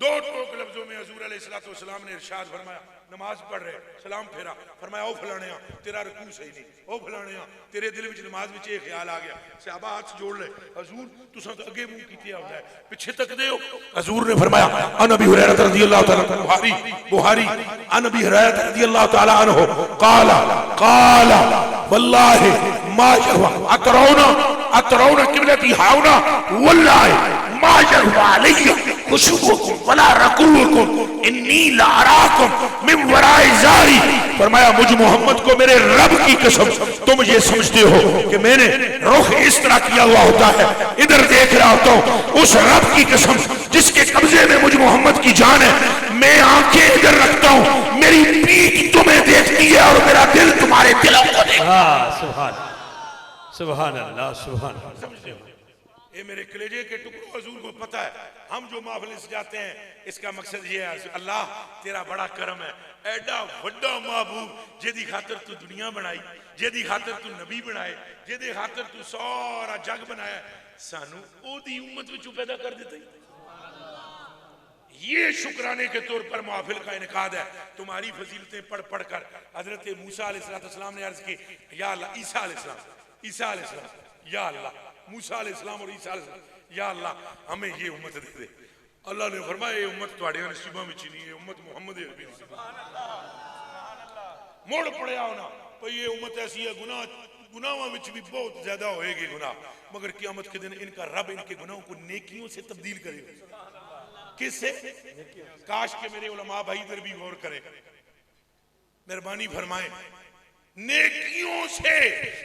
D: दो टोक लफ्जों में हजूर अलैहिस्सलाम ने इरशाद फरमाया, नमाज पढ़ रहे सलाम फेरा, फरमाया ओ फलाने तेरा रुकू सही नहीं, ओ फलाने तेरे दिल में नमाज में ये ख्याल आ गया। सहाबा हाथ जोड़ ले, हजूर तुसा तो अगे मुंह कीते आउंदा है, पिछे तक दे हो। हजूर ने फरमाया अन अबी हुरैरा रज़ियल्लाहु तआला बुखारी अन अबी हुरैरा रज़ियल्लाहु तआला अन्हु काला वल्लाहि मा अतरौना क़िबलती हाउना वल्लाहि मा यरवा अलैया खुशबुकुम वला रकूकुम इन्नी ला अराकुम मिन वराए ज़ारी। फरमाया मुझ मोहम्मद को मेरे रब की कसम, तुम ये समझते हो कि मैंने रुख इस तरह किया हुआ होता है, इधर देख रहा होता हूं। उस रब की कसम जिसके कब्जे में मुझ मोहम्मद की जान है, मैं आंखें इधर रखता हूं, मेरी पीठ तुम्हें देखती है और मेरा दिल तुम्हारे दिलों को देखता है।
B: सुभान अल्लाह सुभान अल्लाह।
D: समझते हो, ये मेरे कलेजे के टुकड़ों हजूर को पता है। हम जो महफिल से जाते हैं इसका मकसद ये है, अल्लाह तेरा बड़ा करम है, एडा वड्डा महबूब जेदी खातिर तू दुनिया बनाई, जेदी खातिर तू नबी बनाए, जेदी खातिर तू सारा जग बनाया, सानू ओदी उम्मत विचों पैदा कर देते। ये शुक्राने के तौर पर महफिल का इनकाद है। तुम्हारी फजीलतें पढ़ पढ़ कर हजरत मूसा अलैहिस्सलाम ने अर्ज की, या अल्लाह ईसा अलैहिस्सलाम या अल्लाह मूसा अलैहिस्सलाम और ईसा अलैहिस्सलाम, या अल्लाह हमें ये उम्मत दे दे। अल्लाह ने फरमाया ये उम्मत तुम्हारे नसीबों में नहीं है, उम्मत मुहम्मद अरबी मोड़ पड़या होना भाई, ये उम्मत ऐसी है गुनाहों में भी बहुत ज्यादा होएगी गुनाह, मगर क़यामत के दिन इनका रब इनके गुनाहों को नेकियों से तब्दील करेगा। किससे? काश के मेरे उलमा भाई इधर भी गौर करें, मेहरबानी फरमाएं, नेकियों से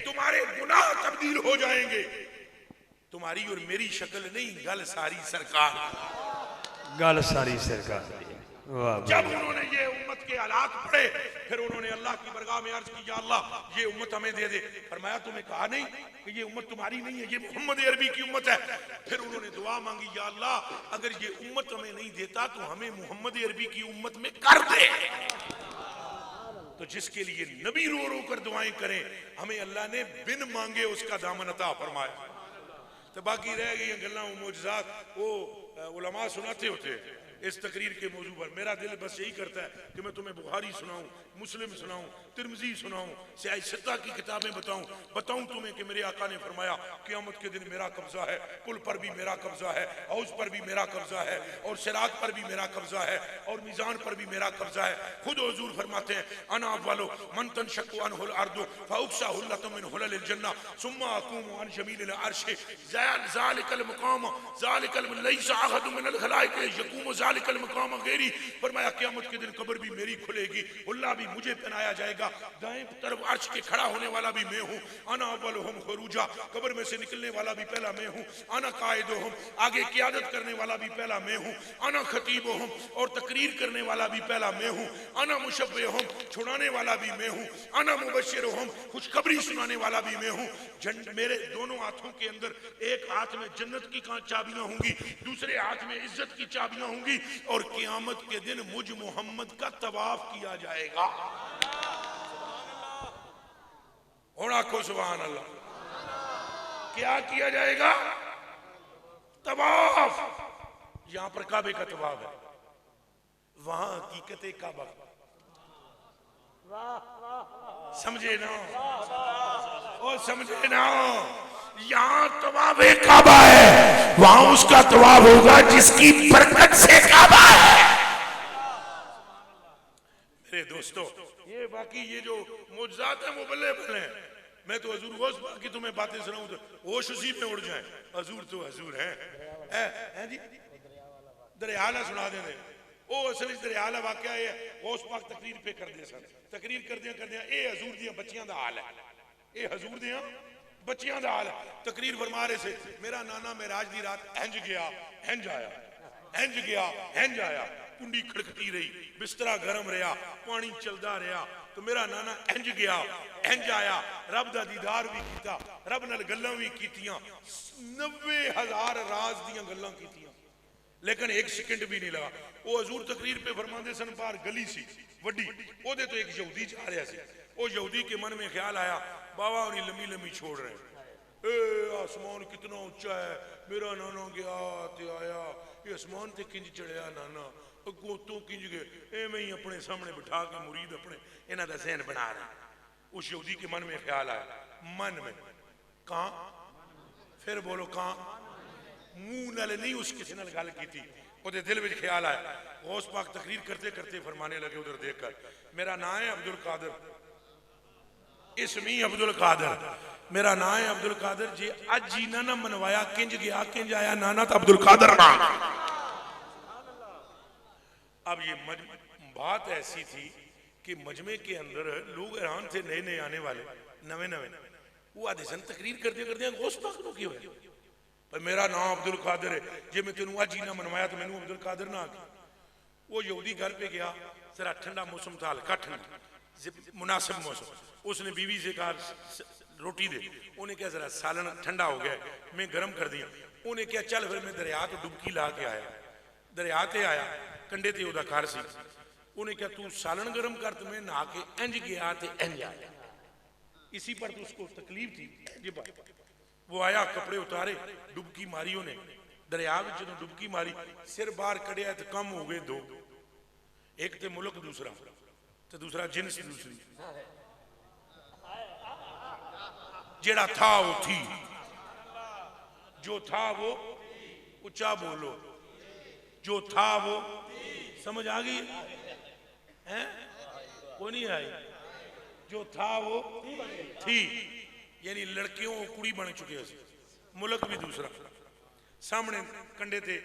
D: तुम्हारे गुनाह तब्दील हो जाएंगे। तुम्हारी और मेरी शक्ल नहीं, गल सारी सरकार,
B: गल सारी सरकार।
D: जब उन्होंने ये उम्मत के हालात पढ़े, फिर उन्होंने अल्लाह की बरगाह में अर्ज की, या अल्लाह ये उम्मत हमें दे दे। फरमाया तुम्हें कहा नहीं कि ये उम्मत तुम्हारी नहीं है, ये मोहम्मद अरबी की उम्मत है। फिर उन्होंने दुआ मांगी, या अल्लाह अगर ये उम्मत हमें नहीं देता तो हमें मोहम्मद अरबी की उम्मत में कर दे। तो जिसके लिए नबी रो रो कर दुआएं करें, हमें अल्लाह ने बिन मांगे उसका दामन अता फरमाया। तो बाकी रह गई गल्लां मौजज़ात, वो उलमा सुनाते होते इस तकरीर के मौजू पर। मेरा दिल बस यही करता है कि मैं तुम्हें बुखारी सुनाऊं, मुस्लिम सुनाऊं, तिरमिज़ी सुनाऊं, सियाह सित्ता की किताबें बताऊं तुम्हें कि मेरे आका ने फरमाया क़यामत के दिन मेरा कब्जा है, पुल पर भी मेरा कब्जा है, हौज पर भी मेरा कब्जा है, और सिरात पर भी मेरा कब्जा है, और मीज़ान पर भी मेरा कब्जा है। खुद हुजूर फरमाते हैं, अना अव्वलु मन तनशक्कु अन्हुल अर्दु फउक्सा हुल्लतुम मिन हुललिल जन्नह सुम्मा अकूमु अन शमीलिल अर्श ज़ालिकल मुक़ाम ज़ालिकल लैसा अहदु मिनल खलाइक यकूमु ज़ालिकल मुक़ाम गैरी। फरमाया क़यामत के दिन कब्र भी मेरी खुलेगी, हुल्ला भी मुझे पहनाया जाएगा, दाएं तरफ अर्श के खड़ा होने वाला भी मैं हूँ। अना अव्वलुहुम खुरूजा, कब्र में से निकलने वाला भी पहला मैं हूँ। अना कायदुहुम, आगे क़यादत करने वाला भी पहला मैं हूँ। अना खतीबुहुम, और तकरीर करने वाला भी पहला मैं हूँ। अना मुशब्बिहुम, छुड़ाने वाला भी मैं हूँ। अना मुबश्शिरुहुम, खुशखबरी सुनाने वाला भी मैं हूँ। मेरे दोनों हाथों के अंदर, एक हाथ में जन्नत की चाबियां होंगी, दूसरे हाथ में इज्जत की चाबियां होंगी, और क़यामत के दिन मुझ मोहम्मद का तवाफ किया जाएगा। और आखो सुभान अल्लाह, क्या किया जाएगा? तवाफ। यहां पर काबे का तवाफ है, वहां हकीकत काबा। समझे ना? ओ समझे ना? यहाँ तवाफ काबा है, वहां उसका तवाफ होगा जिसकी बरकत से काबा है। मेरे दोस्तों, ये बाकी ये जो मौजज़ात हैं वो बल्ले बल्ले हैं, मैं तो हजूर गौस पाक की तुम्हें बातें सुनाऊं तो होश उसी में उड़ जाए। हजूर तो हजूर है जी। दरिया वाला सुना देंगे वो असल दरिया वाला वाकया है। गौस पाक तकरीर पे करते सन, तकरीर करदियां ये हजूर दियां बच्चियां दा हाल है, ये हजूर दियां बच्चियां दा हाल है। तकरीर फरमा रहे से मेरा नाना मेराज दी रात इंज गया इंज आया, इंज गया इंज आया, कुंडी खड़कती रही, बिस्तरा गर्म रहा, पानी चलता रहा, तो मेरा नाना इंज गया इंज आया, रब दा दीदार भी किया, रब नाल गल्लां भी कीतियां, 90,000 राज दियां गल्लां कीतियां, लेकिन एक सेकंड भी नहीं लगा। वो हजूर तकरीर पे फरमाते सन, बाहर गली सी वड्डी, ओदे तो एक यहूदी जा रहा सी। वो यहूदी के मन में ख्याल आया बाबा और लम्मी लम्मी छोड़ रहे, आसमान कितना ऊंचा है, मेरा नाना गया ते आया, ये आसमान ते किंज चढ़िया नाना, अगों तो किंज गए, एवें ही अपने सामने बिठा के मुरीद अपने इन्हां दा ज़हन बना रहे। उस यहूदी के मन में ख्याल आया, मन में कहां, फिर बोलो कहां, मुंह नाल नहीं उस किसी नाल गल की थी, ओदे दिल विच ख्याल आया। गौस पाक तकरीर करते करते फरमाने लगे उधर देख कर, मेरा नाम है अब्दुल कादिर, इसमी अब्दुल कादिर, मेरा नाम है अब्दुल कादिर, जे अज ही ना मनवाया किंज गया किंज आया नाना तो अब्दुल कादिर नाम। अब ये बात ऐसी थी कि मजमे के अंदर लोग हैरान थे, नए नए आने वाले, नवे नवे, वो आधे सन तकरीर करते करते गौस पाक नु की होया, पर मेरा नाम अब्दुल कादिर है, जे मैं तेन अज ही ना मनवाया तो मैनू अब्दुल कादिर ना आके। वो यहूदी घर पे गया, जरा ठंडा मौसम था, हल्का ठंडा मुनासिब मौसम, उसने बीवी से कहा रोटी दे, उन्हें क्या जरा सालन ठंडा हो गया मैं गर्म कर दिया, उन्हें क्या चल फिर मैं दरिया तो डुबकी ला के आया, दरिया ते आया, कंडे ते ओदा घर सी, उन्हें क्या तू सालन गर्म कर, तो मैं नहा के इंज गया ते इंज आया। इसी पर तो उसको तकलीफ थी, वो आया कपड़े उतारे, डुबकी मारी, उन्हें दरिया में जो डुबकी मारी, सिर बाहर कढ़िया तो कम हो गए दो, एक तो मुल्क दूसरा तो दूसरा जिन्स दूसरी, जेड़ा था वो थी, जो था वो ऊंचा बोलो, जो था वो, समझ आ गई है? कोई नहीं आई, जो था वो थी, यानी लड़कियों कुड़ी बन चुके हैं, मुल्क भी दूसरा, सामने कंडे थे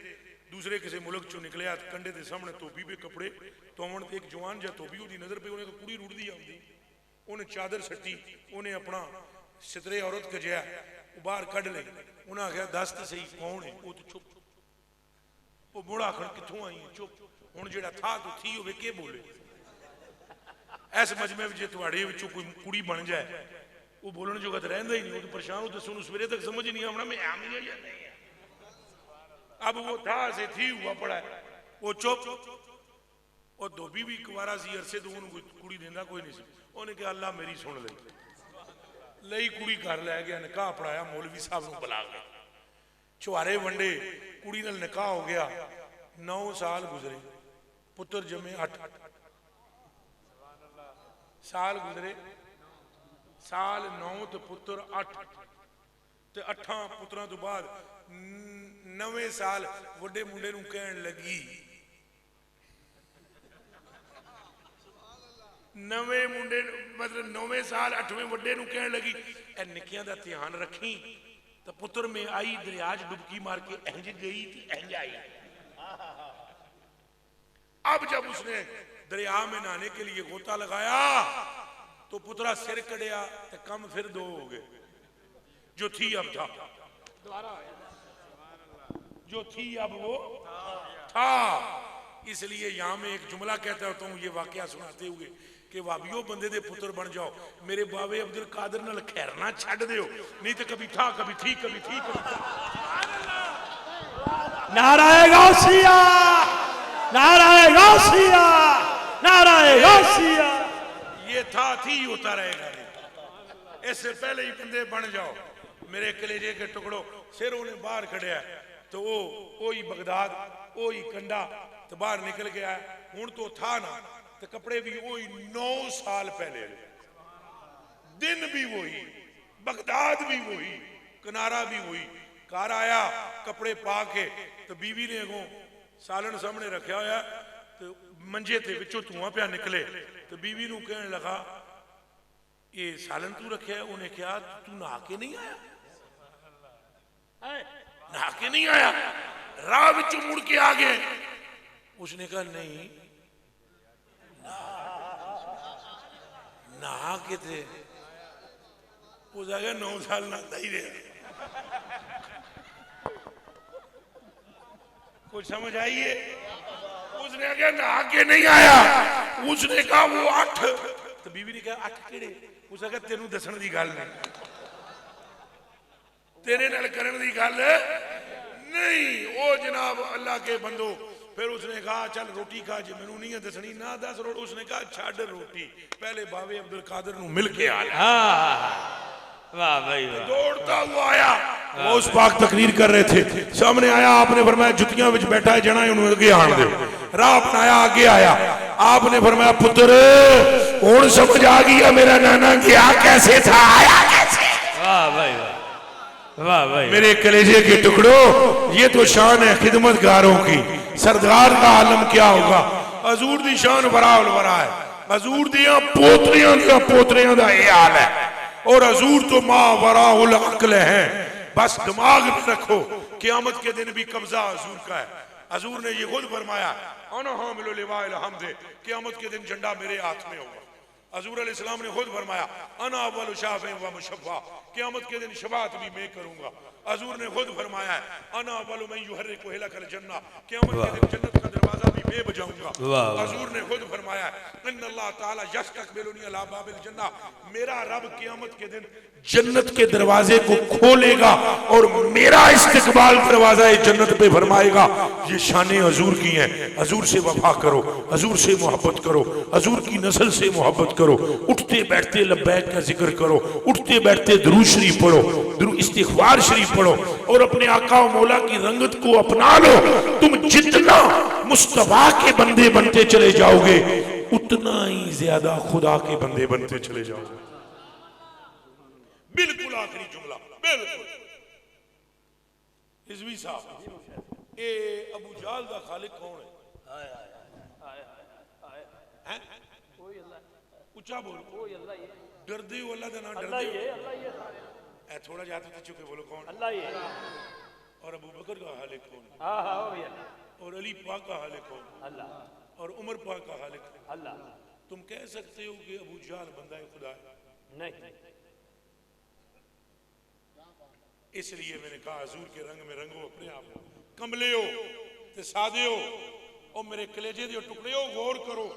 D: दूसरे किसी मुल्क चो निकले, कंडे के सामने धोबी पे कपड़े धोवन, एक जवान या धोबी उसकी नजर पे, उन्हें कुड़ी रुड़दी आती, उन्हें चादर सट्टी, उन्हें अपना सितरे औरत कजया बाहर कढ़ ले, उन्हें आख्या दस तो सही कौन है, वो तो चुप, वो मुड़ा आखन कितों आई है, चुप, हुण जेड़ा था तो थी होवे के बोले। इस मजमे में जे तुहाडे विचों कोई कुड़ी बन जाए, वो बोलने जोगा तो रहिंदा ही नहीं, वो तो परेशान हो, दसो सवेरे तक समझ नहीं आना मैं आम नहीं है। अब वो था से थी हुआ पड़ा है, वो चुप, और धोबी भी कुवारा सी, अरसे तो उन्होंने कुड़ी देंदा कोई नहीं सी, उन्हें कहा अल्लाह मेरी सुन लई कुड़ी घर लै गया, निकाह पढ़ाया, मौलवी साहब को बुला के छुआरे वंडे, कुड़ी नाल निकाह हो गया, 9 साल गुजरे, पुत्र जमे 8 साल गुजरे, साल 9 तो पुत्र 8 ते 8 पुत्रां तो बाद 9वें साल वड्डे मुंडे नूं कहण लगी, 9वें मुंडे मतलब 9वें साल 8वें वड्डे नूं कहण लगी, ए निक्कियां दा ध्यान रखी, तो पुत्र में आई दरिया च डुबकी मार के इंज गई थी इंज आई। अब जब उसने दरिया में नहाने के लिए गोता लगाया तो पुत्रा सिर कड़िया तो कम फिर 2 हो गए, जो थी अब था, जो थी अब वो था। इसलिए यहां में एक जुमला कहता होता हूं ये वाकया सुनाते हुए कि वाबियो बंदे दे पुत्र बन जाओ, मेरे बाबे अब्दुल कादिर नाल खैरना छड़ दियो, नहीं तो कभी था कभी थी कभी थी कभी था।
A: नाराए गौसिया, नाराए गौसिया, नाराए गौसिया,
D: ये था थी होता रहेगा, इससे पहले ही बंदे बन जाओ, मेरे कलेजे के टुकड़ों, सिर उन्हें बाहर खड़िया तो वो ही बगदाद, वो ही कंडा तो बाहर निकल गया, हूं तो था ना, तो कपड़े भी वही 9 साल पहले, दिन भी वही, बगदाद भी वही, किनारा भी वही, घर आया कपड़े पा के, तो बीवी ने अगों सालन सामने रखा होया, तो मंजे थे विचों धुआं पिया निकले, तो बीवी नूं कहने लगा ये सालन तू रखे है। उन्हें कहा तू नहा के नहीं आया, नहा के नहीं आया, राह विचों मुड़ के आ गए। उसने कहा नहीं नहा के थे। उस आ गया 9 साल नहाता ही रहा। कुछ समझ आइए। उसने कहा नहा के नहीं आया। उसने कहा वो 8। तो बीवी ने कहा 8 केड़े? उसने कहा तेनू दसण दी गल नहीं, तेरे नाल करन दी गल नहीं। ओ जनाब अल्लाह के बंदो। फिर उसने कहा चल रोटी खा, जे मैनू नहीं दसनी ना दस। उसने कहा छड़ रोटी, पहले बाबे अब्दुल कादिर नू मिल के आ।
B: वाह भाई वाह।
D: दौड़ता हुआ आया, वो उस पाक तकरीर कर रहे थे, सामने आया। आपने फरमाया जुतियां विच बैठा है जना उन्हें अगे आण दे। राह अपनाया, आगे आया। आपने फरमाया पुत्र हुण समझ आ गया मेरा नाना गया कैसे था आया कैसे।
B: वाह भाई वाह, वाह भाई।
D: मेरे कलेजे के टुकड़ों, ये तो शान है खिदमतगारों की। सरदार का आलम क्या होगा। हजूर दी शान बराल बरा है। हजूर दियां पोतरियां दा ये हाल है। और हजूर तो माँ वराउल अक्ल है। बस दिमाग में रखो क़यामत के दिन भी कब्जा हजूर का है। हजूर ने ये खुद फरमाया अना हामिलुल लिवाइल हम्द, क़यामत के दिन झंडा मेरे हाथ में होगा। हजूर अलैहिस्सलाम ने खुद फरमाया अना अव्वलु शाफ़िन व मुशफ़्फ़ा, क़यामत के दिन शफ़ाअत भी मैं करूंगा। हजूर ने खुद फरमाया अना अव्वलु मन युहर्रिकु हिलकल जन्नह, क़यामत के दिन जन्नत का दरवाजा भी मैं बजाऊंगा। हजूर ने खुद फरमाया इन्नल्लाह ताला यस्तक़बिलुनी अला बाबिल जन्नह, मेरा रब क़यामत के दिन जन्नत के दरवाजे को खोलेगा और मेरा इस्तिकबाल दरवाजा जन्नत पे फरमाएगा। ये शाने हजूर की हैं। हजूर से वफा करो, हजूर से मोहब्बत करो, हजूर की नस्ल से मोहब्बत करो। उठते बैठते लब्बैक का जिक्र करो, उठते बैठते दुरूद शरीफ पढ़ो, इस्तिग़फ़ार शरीफ पढ़ो और अपने आका और मौला की रंगत को अपना लो। तुम जितना मुस्तफा के बंदे बनते चले जाओगे उतना ही ज्यादा खुदा के बंदे बनते चले जाओगे। बिल्कुल आखिरी जुमला, बिल्कुल। रिजवी साहब, ए अबू जाल दा खालिक कौन है? ऊंचा बोलो। डरदे हो अल्लाह दा नाम डरदे हो? ए थोड़ा जाते थे चुके बोलो कौन? अल्लाह ही है। और अबू बकर का खालिक कौन? हां हां हो गया। और अली पाक का खालिक कौन? अल्लाह। और उमर पाक का खालिक अल्लाह। तुम कह सकते हो कि अबू जाल बंदा है खुदा है? नहीं। इसलिए मैंने कहा हजूर के रंग में रंगो अपने आप, कमले हो ते सादे हो। और मेरे कलेजे दे टुकड़े हो, गौर करो।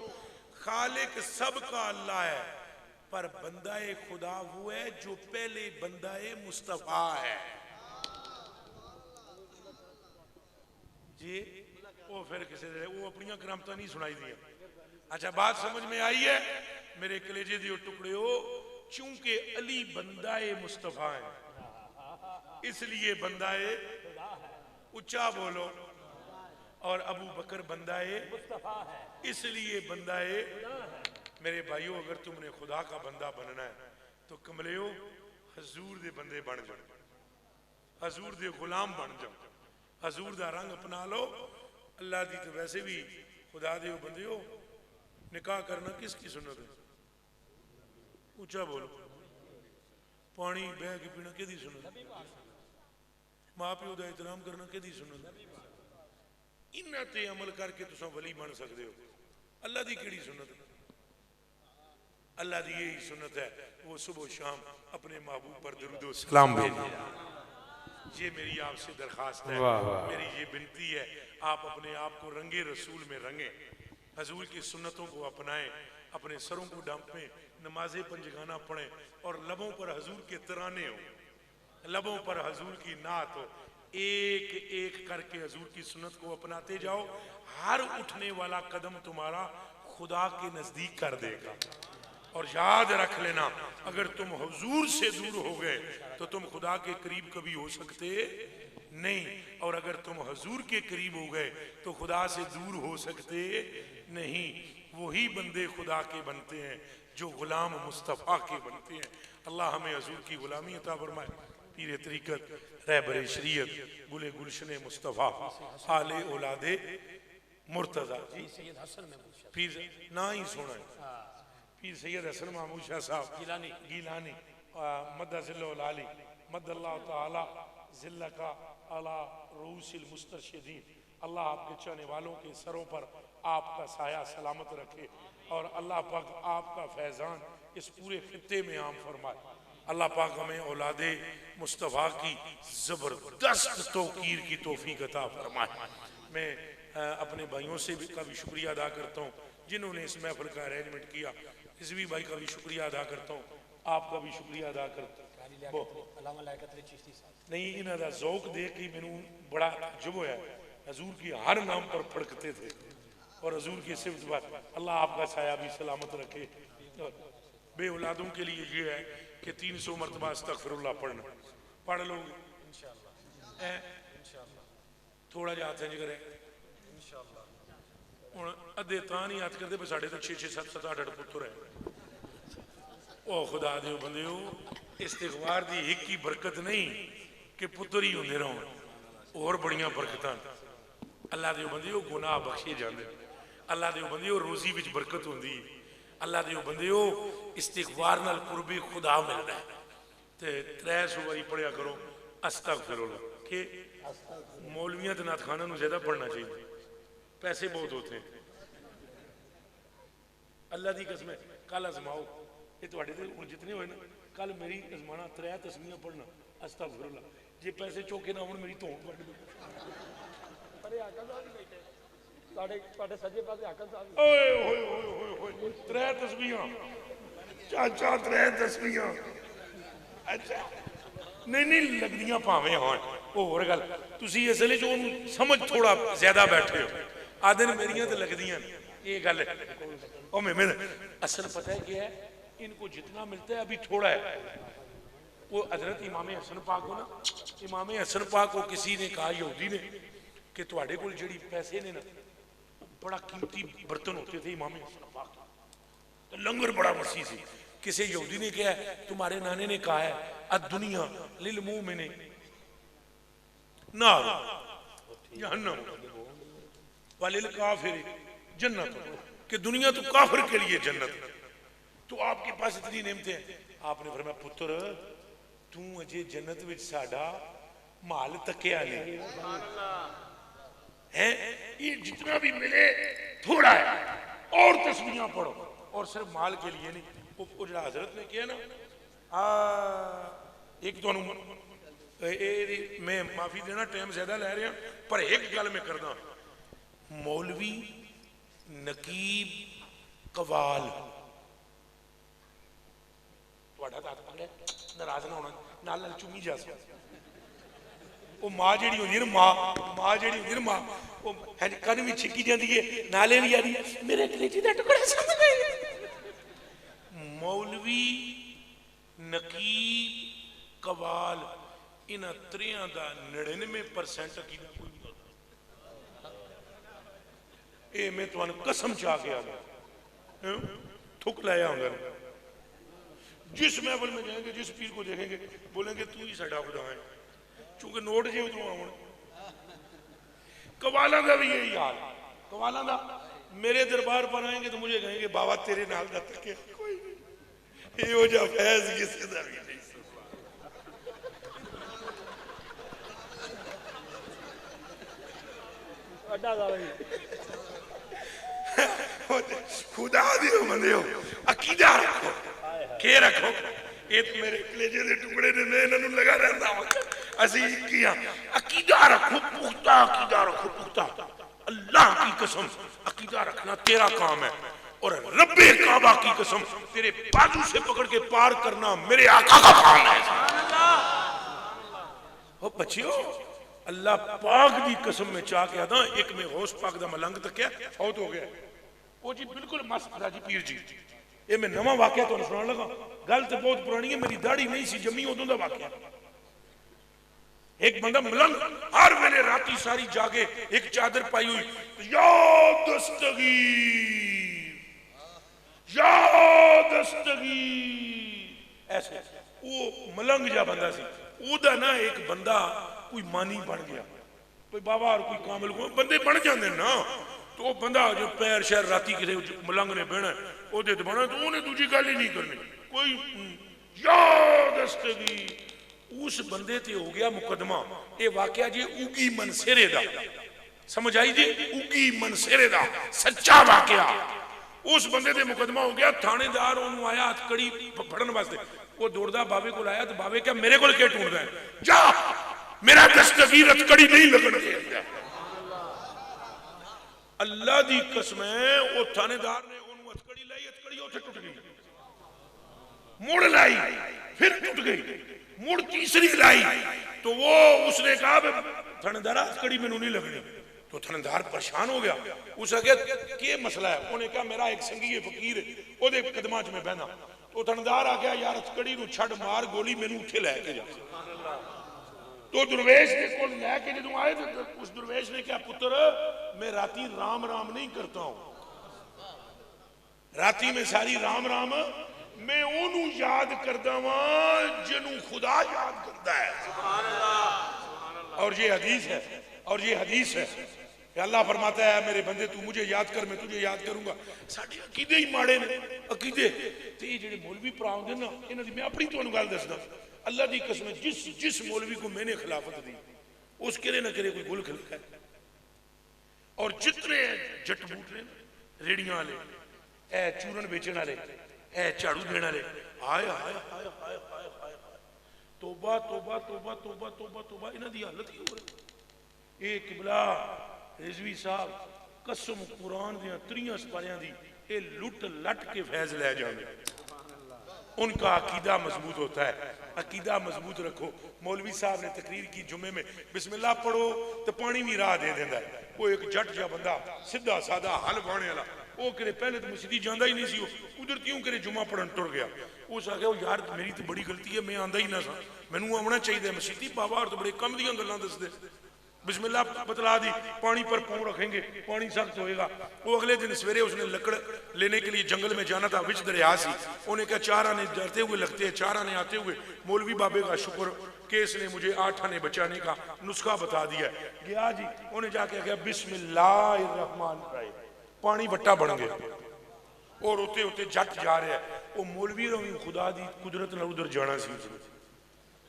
D: खालिक सबका अल्लाह है, पर बंदाए खुदा वो है जो पहले बंदाए मुस्तफा है जी। वो फिर किसी वो अपनी करामत नहीं सुनाई दी। अच्छा बात समझ में आई है मेरे कलेजे दे टुकड़े हो। चूंकि अली बंदाए मुस्तफा है इसलिए बंदाए, ऊंचा बोलो। और अबू बकर बंदाए इसलिए बंदाए। मेरे भाइयों अगर तुमने खुदा का बंदा बनना है तो कमले हो हजूर दे बंदे बन जाओ, हजूर दे गुलाम बन जाओ, हजूर दा रंग अपना लो। अल्लाह दी तो वैसे भी खुदा दे बंदे हो। निकाह करना किसकी सुन्नत है? ऊंचा बोलो। पानी बह के पीना किहदी सुन्नत है? मां प्यो का एहतराम करना किहदी सुन्नत है? इन्हां ते अमल करके तुसां वली बन सकते हो। अल्लाह दी किहड़ी सुन्नत है? अल्लाह दी यही सुन्नत है वो सुबह शाम अपने महबूब पर दरूद व सलाम भेजे। ये मेरी आपसे दरखास्त है, मेरी ये विनती है, आप अपने आप को रंगे रसूल में रंगे, हजूर की सुन्नतों को अपनाएं, अपने सरों को डांपें, नमाज़े पंजगाना पढ़ें और लबों पर हजूर के तराने हो, लबों पर हजूर की नात हो। एक एक करके हजूर की सुन्नत को अपनाते जाओ। हर उठने वाला कदम तुम्हारा खुदा के नजदीक कर देगा। और याद रख लेना अगर तुम हुजूर से दूर हो गए तो तुम खुदा के करीब कभी हो सकते नहीं, और अगर तुम हुजूर के करीब हो गए तो खुदा से दूर हो सकते नहीं। वही बंदे खुदा के बनते हैं जो गुलाम मुस्तफ़ा के बनते हैं। अल्लाह हमें हुजूर की गुलामी अता फरमाए। पीर तरीकत, रहबरे शरीयत, गुले गुलशन मुस्तफ़ा, आले औलादे मुर्तज़ा। पीर ना ही सुना है पीर सैयद हसन महमूद शाह साहब गीलानी मद्दज़िल्लुल-आली मद्दल्लाहु ताला ज़िल्लका अला रूसिल मुस्तरशिदीन। अल्लाह आपके चाहने वालों के सरों पर आपका साया सलामत रखे और अल्लाह पाक आपका फैज़ान इस पूरे खित्ते में आम फरमाए। अल्लाह पाक हमें औलादे मुस्तफ़ा की ज़बरदस्त तौकीर की तौफीक अता फरमाए। मैं अपने भाइयों से भी का भी शुक्रिया अदा करता हूँ जिन्होंने इस महफिल का अरेंजमेंट किया। रिजवी भाई का भी शुक्रिया अदा करता हूँ, आपका भी शुक्रिया अदा करता हूँ। नहीं इन्हों का ज़ौक देख के मैनू बड़ा ताज्जुब होया। हजूर की हर नाम पर फड़कते थे और हजूर की सिफत बात। अल्लाह आपका साया भी सलामत रखे। बे औलादों के लिए ये है कि 300 मरतबा अस्तगफिरुल्लाह पढ़ना। पढ़ लोगे थोड़ा जहा हाथ इंज करे हूँ अद्धे तां नहीं हाथ करते साढ़े तो 6 6 7 7 8 8 पुत्र है। ओ खुदा दे बंदे इस्तिगफार दी एक ही बरकत नहीं कि पुत्र ही होंदे रहो और बड़ियां बरकतां। अल्लाह दे बंदे गुनाह बख्शे जाते। अल्लाह दे बंदे रोजी विच बरकत होंदी। अल्लाह दे बंदे इस्तिगफार नाल कुर्बे खुदा मिलदा है। ते 300 बारी पढ़िया करो अस्तगफिरुल्लाह के मौलवियां ते नात खाना ज्यादा पढ़ना चाहिए, पैसे बहुत होते हैं। अल्लाह की कसम कल आजमाओ ये थोड़े तो हुण जितने होए ना कल मेरी आजमाना 3 तस्मीयां पढ़ना अस्तगफिरुल्लाह जे पैसे चौके ना हो मेरी धौन पड़ गई। ओए होए होए होए 3 तस्मीयां चाचा 3 तस्मीयां अच्छा नहीं नहीं लगदियां भावें होण होर गल तुसी इसलिए जो समझ थोड़ा ज्यादा बैठे हो आदन मेरियां तो लगदियां ये गल ओ मैं असल पता है क्या है इनको जितना मिलता है अभी थोड़ा है। वो हजरत इमाम हसन पाक को ना इमाम हसन पाक को किसी ने कहा यहूदी ने कि तुहाडे कोल जिहड़ी पैसे ने ना बड़ा कीमती बर्तन होते थे इमाम हसन पाक तो लंगर बड़ा वसी सी। किसी यहूदी ने कहा तुम्हारे नाने ने कहा है अद दुनिया लिल मुमिन नार जहन्नम वलिल काफिर जन्नत कि दुनिया तो काफिर के लिए जन्नत। तो आपके पास इतनी नेमतें हैं। आपने फरमाया पुत्र तू अजे जन्नत विच साडा माल तकिया नहीं है। ये जितना भी मिले थोड़ा है और तस्वीरें पढ़ो और सिर्फ माल के लिए नहीं। वो जो हजरत ने किया ना एक तो मैं माफी देना टाइम ज्यादा लै रहा पर एक गल मैं करदा मौलवी नकीब कवाल नाराज ना होना नाल चुमी जा वो मां जी होंगी ना मां जी होंगी ना मां कन भी छिकी जाती है नाले भी आ रही है मेरे कलेजी का टुकड़ा समझ गए। मौलवी नकीब कवाल इन्हां त्रियां दा 99% अकीदा कोई नहीं होता। ये मैं तुहानू कसम चाह के आ गया थुक लाया होंगे। जिस महफिल में जाएंगे जिस पीर को देखेंगे बोलेंगे तू ही साडा खुदा है चूंकि नोट जे उदों आउण। कवाला का भी यही हाल कवाला का मेरे दरबार पर आएंगे तो मुझे कहेंगे बाबा तेरे नाल दा तके कोई नहीं इहो जिहा फैज़ किसी दा भी नहीं। खुदा दियो बंदियो अकीदा रखो के रखो ये तो मेरे कलेजे के टुकड़े ने मैं इन्होंने लगा रहता हूँ असी किया अकीदा रखो पुख्ता अकीदा रखो पुख्ता। अल्लाह की कसम अकीदा रखना तेरा काम है और रब्बे काबा की कसम तेरे बाजू से पकड़ के पार करना मेरे आका का काम है। ओ बच्चियों अल्लाह पाक की कसम में चाह के आदा एक में गौस पाक दा मलंग तक क्या फौत हो गया वो जी बिल्कुल मस्त राजी पीर जी। ये मैं नवा वाकया तुहानू सुनाने लगा गल तो बहुत पुरानी है मेरी दाढ़ी नहीं सी जमी उदों का वाकया। एक बंदा मलंग हर वेले राती सारी जागे एक चादर पाई हुई या दस्तगीर ऐसे वो मलंग जा बंदा सी ओदा ना एक बंदा कोई मानी बन गया कोई बाबा और कोई कामिल बंदे बन जाते ना तो तो बंदा जो पैर शहर राती किसी मलंग ने बहना ओदे ते बना तो उन्हें दूजी गल ही नहीं करनी कोई यादस्तगी उस बंदे ते हो गया मुकदमा। ये वाकया जी उगी मनसेरे दा, समझ आई जी, उगी मनसेरे दा सच्चा वाकया। उस बंदे ते मुकदमा हो गया, थानेदार ओनू आया हथकड़ी फड़न वास्ते, वो दौड़दा बाबे को आया तो बाबे क्या मेरे को ढूंढदा है, जा मेरा दस्तगीर हथकड़ी नहीं लगन दे। अल्लाह दी कसम है वो थानेदार ने ओनू हथकड़ी लाई, हथकड़ी उथे टुट गई, मुड़ लाई फिर टूट गई, मुड़ तीसरी लाई तो वो उसने कहा थानेदार हथकड़ी मैनू नहीं लगनी। तो थानेदार परेशान हो गया, उस आगे क्या मसला है, उन्हें कहा मेरा एक संगी है फकीर है ओदे कदमां च मैं बहना। तो थानेदार आ गया यार हथकड़ी नू छड़ मार गोली मैनू उठे लैके जा। तो दुर्वेश ने को लैके जदों आए तो उस दुर्वेश ने कहा पुत्र मैं राती राम राम नहीं करता हूं, राती में सारी राम राम मैं ओनू याद करदा वां जिन्नू खुदा याद करता है। और ये हदीस है, और ये हदीस है कि अल्लाह फरमाता है मेरे बंदे तू मुझे याद कर मैं तुझे याद करूंगा। साडे अकीदे ही माड़े ने, अकीदे ते जेडे मौलवी भरा होंदे ना इन्हां दी मैं अपनी तुहानू गल दसदा, अल्लाह दी कसम जिस मौलवी को मैंने खिलाफत दी उस किरे ना किरे कोई गुल खिलका है। और जितने जट बूट ने रेड़ियां वाले, ए चूरन बेचने वाले, ए झाड़ू देने वाले, हाय हाय हाय हाय हाय हाय तौबा तौबा तौबा तौबा तौबा तौबा, इन्हां दी हालत ही हो रही। ये किबला रिजवी साहब कसम कुरान दियां 3 सिपारियां दी ये लुट लट के फैज ले जाएंगे। उनका अकीदा मजबूत होता है, अकीदा मजबूत रखो। मौलवी साहब ने तकरीर की जुम्मे में बिस्मिल्लाह पढ़ो तो पानी भी राह दे देता है। वो एक जट जा बंदा सीधा सादा हल बाने वाला वो करे पहले तो मसीदी जाता ही नहीं सी, उधर क्यों करे जुम्मा पढ़न टुर गया। उस आ गया यार मेरी तो बड़ी गलती है मैं आंदा ही ना सा, मैनू आना चाहिए मसीदी बाबा और तो बड़े कम दियां गल्लां दसदे। बिस्मिल्लाह बतला दी, पानी पर पाँव रखेंगे पानी सख्त होएगा। वो अगले दिन सवेरे उसने लकड़ लेने के लिए जंगल में जाना था, विच दरिया सी। उन्हें कहा 4 आने जाते हुए लगते हैं, 4 आने आते हुए। मौलवी बाबे का शुक्र कि इसने मुझे 8 आने बचाने का नुस्खा बता दिया। गया जी उन्हें जाके कहा बिस्मिल्लाहिर्रहमानिर्रहीम, पानी वट्टा बन गया और उते उते जट जा रहा है। वो मौलवी ने खुदा दी कुदरत नाल उधर जाना सी।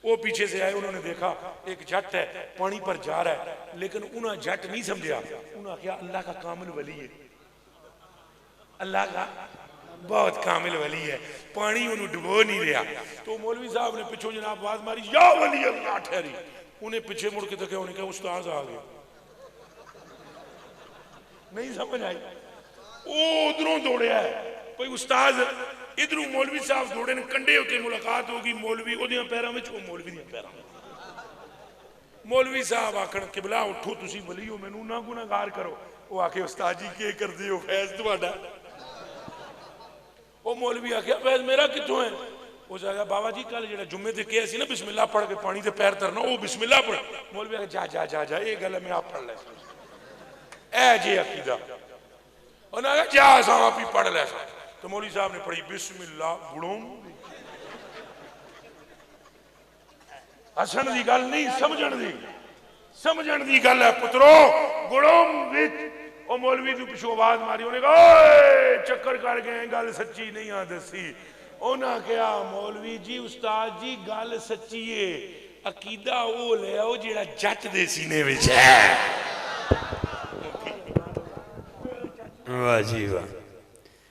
D: वो पीछे से आए, उन्होंने देखा एक जट है पानी पर जा रहा है, लेकिन उन्हें जट नहीं समझा। उन्हें क्या अल्लाह का कामिल वली है, अल्लाह का बहुत कामिल वली है, पानी उन्हें डुबो नहीं रहा। तो मौलवी साहब ने पिछों जनाब आवाज मारी या वली अल्लाह ठहरी। उन्हें पीछे मुड़ के देखा, उन्हें कहा उस्ताद आ गया। नहीं समझ आई, वो उधरों दौड़िया है भाई उस्ताद, इधरों मौलवी साहब दौड़े ने, कंडे होते मुलाकात होगी मौलवी ओदियां पैरां विच, मौलवी दियां पैरां विच। मौलवी साहब आखण किबला उठो तुसी वली हो मैनू ना गुनाहगार करो। वो आके उस्ताद जी के करदे हो फैज तुहाडा। वो मौलवी आख्या फैज मेरा कित्थों है। वो जागा बाबा जी कल जेड़ा जुम्मे ते कहा सी ना बिस्मिल्लाह पढ़ के पानी ते पैर धरना, वो बिस्मिल्लाह पढ़। मौलवी आखे जा जा जा जा ये गल मैं आप पढ़ लै ए जे अकीदा। उन्हें आख्या जा असां आप ही पढ़ लै। तो मौलवी साहब ने पढ़ी बिस्मिल्लाह गुड़ोम। हसन की गल नहीं समझण दी गल है पुत्रो। गुड़ोम विच ओ मौलवी दी पिछों आवाज मारी, उन्हें कहा चक्कर कर गए गल सच्ची नहीं आ दसी। उन्हें कहा मौलवी जी उस्ताद जी गल सच्ची है, अकीदा वो ले आओ जेड़ा जट दे सीने विच है।
B: वाह जी वाह।